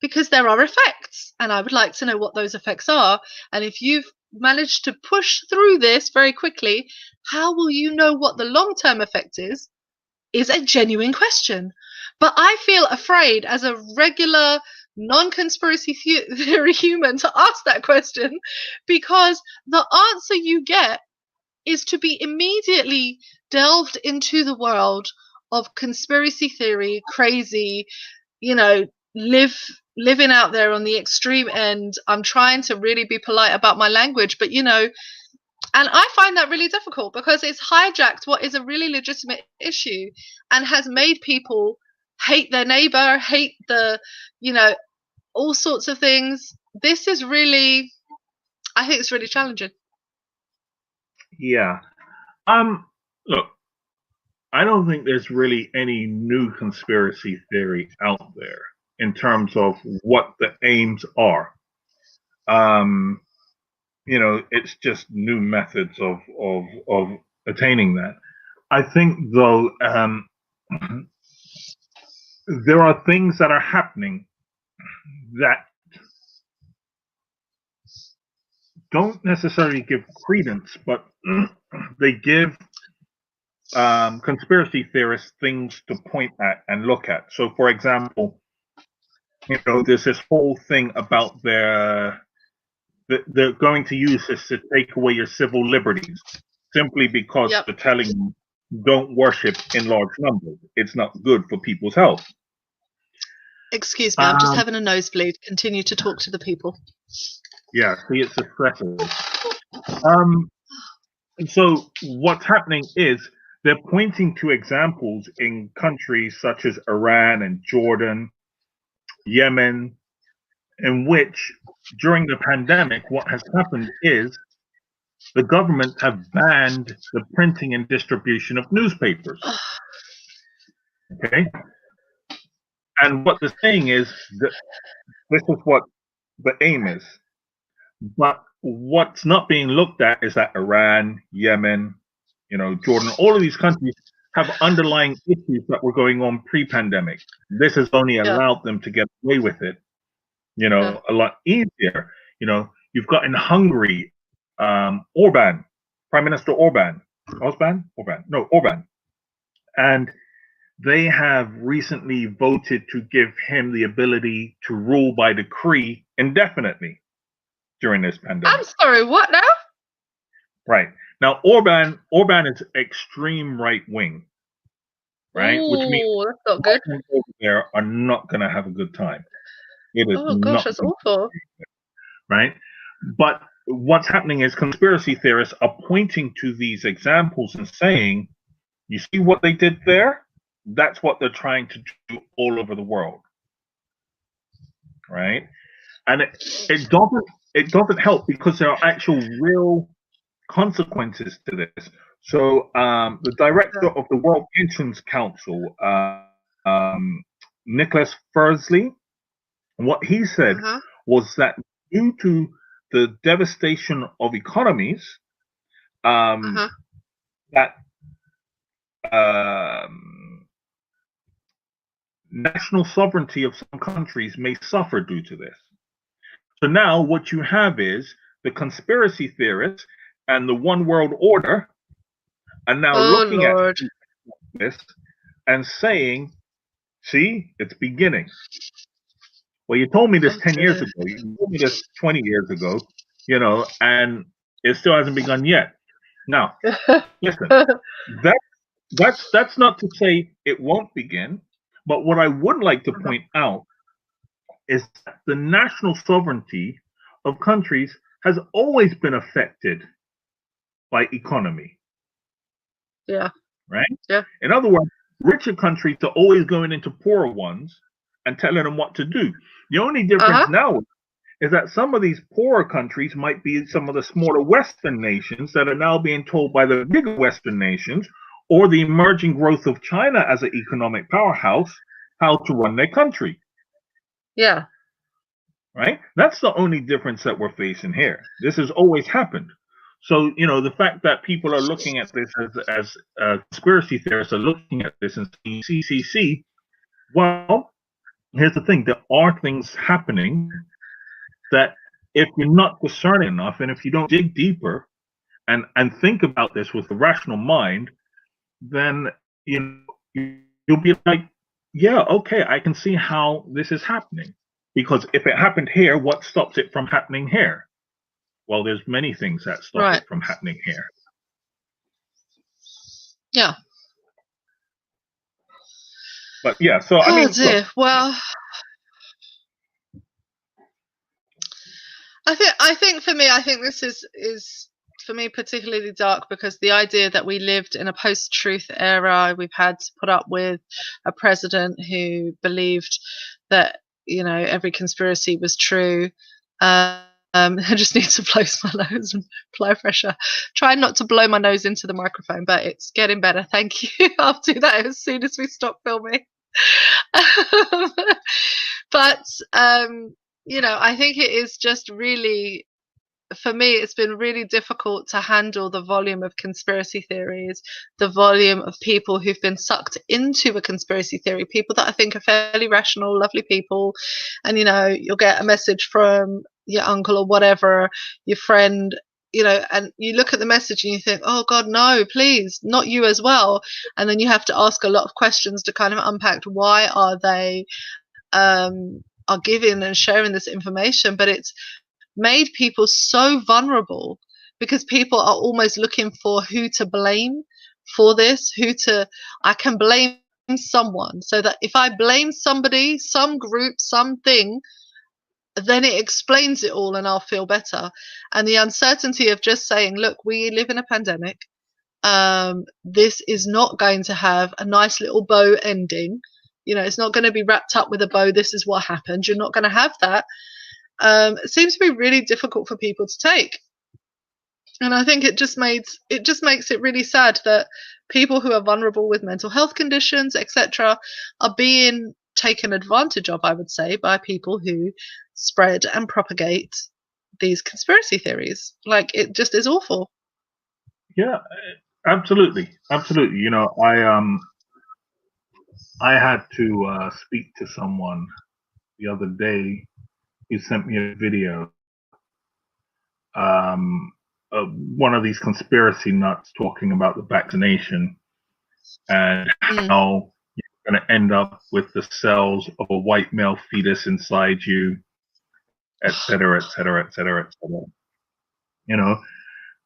because there are effects, and I would like to know what those effects are. And if you've managed to push through this very quickly, how will you know what the long-term effect is a genuine question. But I feel afraid as a regular non-conspiracy theory human to ask that question because the answer you get is to be immediately delved into the world of conspiracy theory, crazy, living out there on the extreme end. I'm trying to really be polite about my language, but and I find that really difficult because it's hijacked what is a really legitimate issue and has made people hate their neighbor, hate all sorts of things. This is really, I think it's really challenging. Yeah. Look, I don't think there's really any new conspiracy theory out there in terms of what the aims are. it's just new methods of attaining that. I think, though, there are things that are happening that don't necessarily give credence, but they give conspiracy theorists things to point at and look at. So, for example, there's this whole thing about they're going to use this to take away your civil liberties simply because Yep. they're telling you don't worship in large numbers. It's not good for people's health. Excuse me, I'm just having a nosebleed. Continue to talk to the people. Yeah, see, it's a stressor. So what's happening is they're pointing to examples in countries such as Iran and Jordan, Yemen, in which during the pandemic, what has happened is the government have banned the printing and distribution of newspapers. Okay? And what they're saying is that this is what the aim is. But what's not being looked at is that Iran, Yemen, Jordan, all of these countries have underlying issues that were going on pre-pandemic. This has only allowed them to get away with it, a lot easier. You've got in Hungary, Orban, Prime Minister Orban. Orban. And they have recently voted to give him the ability to rule by decree indefinitely during this pandemic. I'm sorry, what now? Right. Now, Orban is extreme right wing, right? Ooh, which means that's not good. over there are not going to have a good time. It is Gosh, that's awful. Right? But what's happening is conspiracy theorists are pointing to these examples and saying, you see what they did there? That's what they're trying to do all over the world. Right? And it doesn't help because there are actual real consequences to this. So the director of the World Pensions Council, Nicholas Fursley, what he said was that due to the devastation of economies, that national sovereignty of some countries may suffer due to this. So now what you have is the conspiracy theorists and the one world order are now looking at this and saying, see, it's beginning. Well, you told me this 10 years ago. You told me this 20 years ago, and it still hasn't begun yet. Now, listen, that's not to say it won't begin, but what I would like to point out is that the national sovereignty of countries has always been affected by economy. Yeah. Right? Yeah. In other words, richer countries are always going into poorer ones and telling them what to do. The only difference now is that some of these poorer countries might be some of the smaller Western nations that are now being told by the bigger Western nations or the emerging growth of China as an economic powerhouse how to run their country. Yeah. Right? That's the only difference that we're facing here. This has always happened. So, the fact that people are looking at this as conspiracy theorists are looking at this and saying CCC, well, here's the thing. There are things happening that if you're not discerning enough and if you don't dig deeper and think about this with a rational mind, then, you'll be like, yeah, okay, I can see how this is happening. Because if it happened here, what stops it from happening here? Well, there's many things that stop it from happening here. Yeah. But yeah, so I mean, look, well, I think for me, I think this is for me particularly dark because the idea that we lived in a post-truth era, we've had to put up with a president who believed that every conspiracy was true. I just need to blow my nose and apply pressure. Try not to blow my nose into the microphone, but it's getting better. Thank you. I'll do that as soon as we stop filming. But I think it is just really for me, it's been really difficult to handle the volume of conspiracy theories, the volume of people who've been sucked into a conspiracy theory, people that I think are fairly rational, lovely people. And, you'll get a message from your uncle or whatever, your friend, and you look at the message and you think, oh God, no, please, not you as well. And then you have to ask a lot of questions to kind of unpack why are they are giving and sharing this information. But it's made people so vulnerable because people are almost looking for who to blame for this, I can blame someone, so that if I blame somebody, some group, something, then it explains it all and I'll feel better. And the uncertainty of just saying, look, we live in a pandemic. This is not going to have a nice little bow ending. It's not going to be wrapped up with a bow. This is what happened. You're not going to have that. It seems to be really difficult for people to take. And I think it just makes it really sad that people who are vulnerable with mental health conditions, etc., are being taken advantage of, I would say, by people who spread and propagate these conspiracy theories. Like, it just is awful. Yeah, absolutely. I had to speak to someone the other day who sent me a video. One of these conspiracy nuts talking about the vaccination and how you're going to end up with the cells of a white male fetus inside you, etc., etc., etc., etc.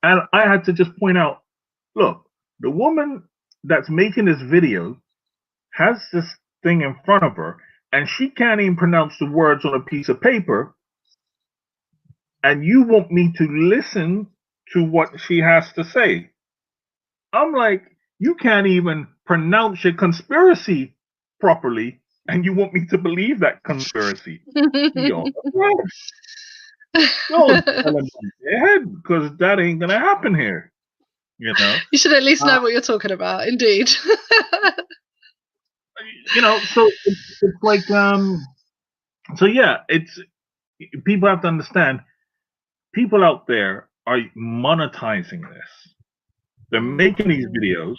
And I had to just point out, look, the woman that's making this video has this thing in front of her, and she can't even pronounce the words on a piece of paper. And you want me to listen to what she has to say? I'm like, you can't even pronounce your conspiracy properly, and you want me to believe that conspiracy? You're tell them their head, because that ain't gonna happen here. You should at least know what you're talking about. Indeed. So it's like so yeah, it's people have to understand. People out there are monetizing this. They're making these videos.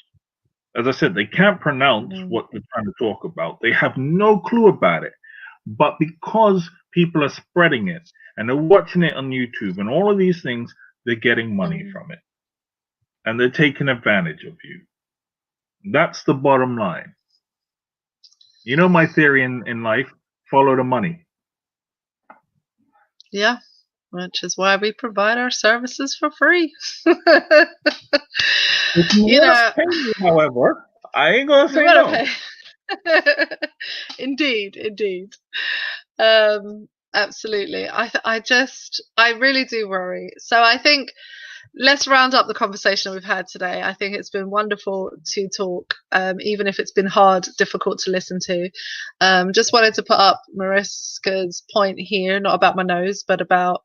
As I said, they can't pronounce what they're trying to talk about. They have no clue about it. But because people are spreading it and they're watching it on YouTube and all of these things, they're getting money from it. And they're taking advantage of you. That's the bottom line. My theory in life, follow the money. Yeah, which is why we provide our services for free. If you want to pay me, however, I ain't gonna say no. Indeed. Absolutely. I really do worry. So I think let's round up the conversation we've had today. I think it's been wonderful to talk, even if it's been hard, difficult to listen to. Just wanted to put up Mariska's point here, not about my nose, but about,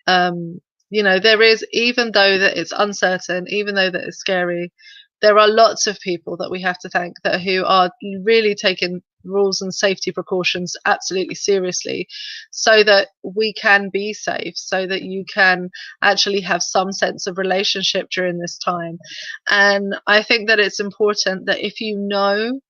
there is, even though that it's uncertain, even though that it's scary, there are lots of people that we have to thank who are really taking rules and safety precautions absolutely seriously, so that we can be safe, so that you can actually have some sense of relationship during this time. And I think that it's important that if you know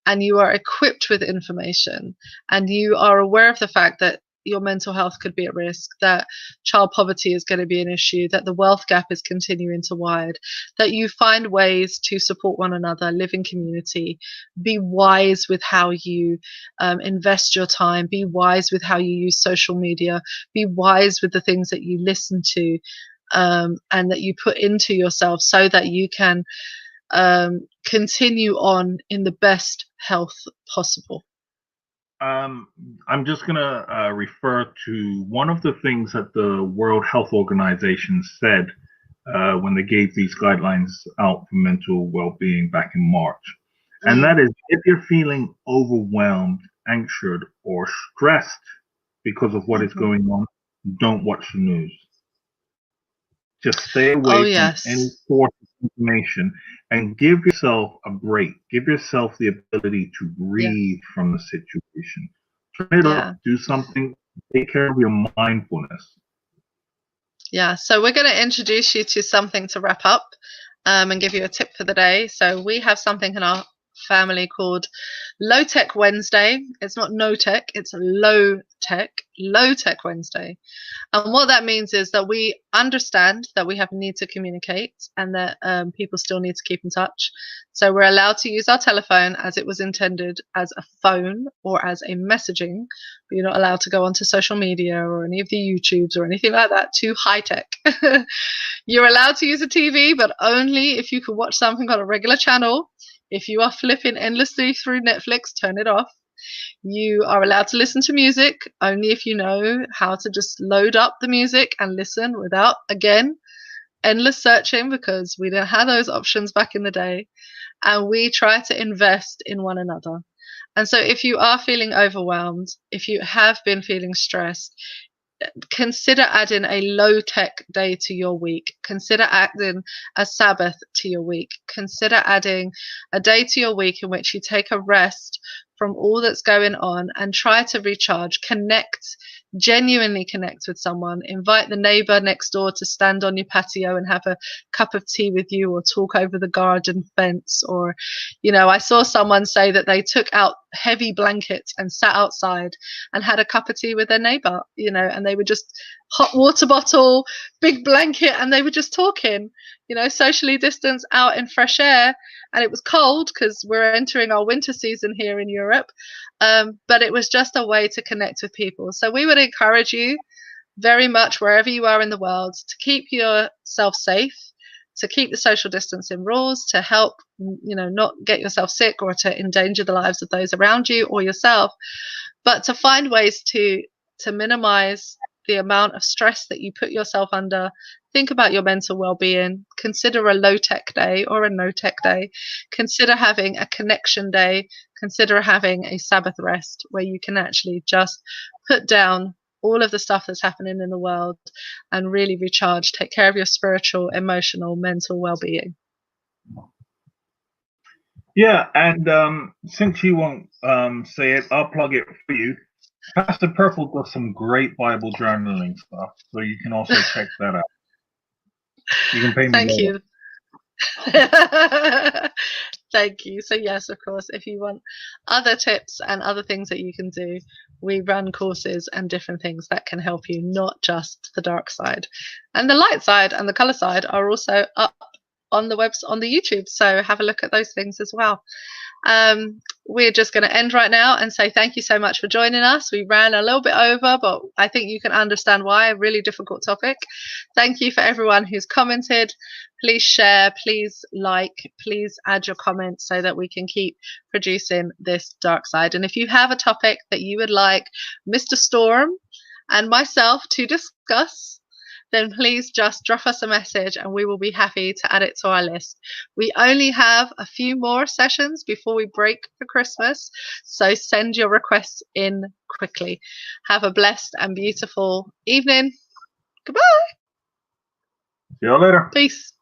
and you are equipped with information and you are aware of the fact that your mental health could be at risk, that child poverty is going to be an issue, that the wealth gap is continuing to widen, that you find ways to support one another, live in community, be wise with how you invest your time, be wise with how you use social media, be wise with the things that you listen to, and that you put into yourself, so that you can continue on in the best health possible. I'm just going to refer to one of the things that the World Health Organization said when they gave these guidelines out for mental well-being back in March. And that is, if you're feeling overwhelmed, anxious, or stressed because of what is going on, don't watch the news. Just stay away from any source of information and give yourself a break. Give yourself the ability to breathe from the situation. Turn it up, do something, take care of your mindfulness. Yeah, so we're going to introduce you to something to wrap up and give you a tip for the day. So we have something in our family called Low Tech Wednesday. It's not no tech, it's low tech Wednesday. And what that means is that we understand that we have a need to communicate and that people still need to keep in touch. So we're allowed to use our telephone as it was intended as a phone or as a messaging, but you're not allowed to go onto social media or any of the YouTubes or anything like that, too high tech. You're allowed to use a TV, but only if you can watch something on a regular channel. If you are flipping endlessly through Netflix, turn it off. You are allowed to listen to music only if you know how to just load up the music and listen without, again, endless searching, because we didn't have those options back in the day. And we try to invest in one another. And so if you are feeling overwhelmed, if you have been feeling stressed, consider adding a low tech day to your week. Consider adding a Sabbath to your week. Consider adding a day to your week in which you take a rest from all that's going on and try to recharge, genuinely connect with someone. Invite the neighbor next door to stand on your patio and have a cup of tea with you, or talk over the garden fence. Or, I saw someone say that they took out heavy blankets and sat outside and had a cup of tea with their neighbor, and they were just hot water bottle, big blanket, and they were just talking, socially distanced out in fresh air. And it was cold because we're entering our winter season here in Europe. But it was just a way to connect with people. So we would encourage you very much, wherever you are in the world, to keep yourself safe, to keep the social distancing rules, to help, not get yourself sick or to endanger the lives of those around you or yourself, but to find ways to minimize the amount of stress that you put yourself under. Think about your mental well-being. Consider a low-tech day or a no-tech day. Consider having a connection day. Consider having a Sabbath rest where you can actually just put down all of the stuff that's happening in the world and really recharge. Take care of your spiritual, emotional, mental well-being. Yeah, and since you won't say it, I'll plug it for you. Pastor Purple does some great Bible journaling stuff, so you can also check that out. You can pay me Thank later. you. Thank you. So yes, of course, if you want other tips and other things that you can do, we run courses and different things that can help you, not just the dark side. And the light side and the color side are also up on the on the YouTube. So have a look at those things as well. We're just going to end right now and say thank you so much for joining us. We ran a little bit over, but I think you can understand why. A really difficult topic. Thank you for everyone who's commented. Please share, please like, please add your comments so that we can keep producing this dark side. And if you have a topic that you would like Mr. Storm and myself to discuss, then please just drop us a message and we will be happy to add it to our list. We only have a few more sessions before we break for Christmas, so send your requests in quickly. Have a blessed and beautiful evening. Goodbye. See you later. Peace.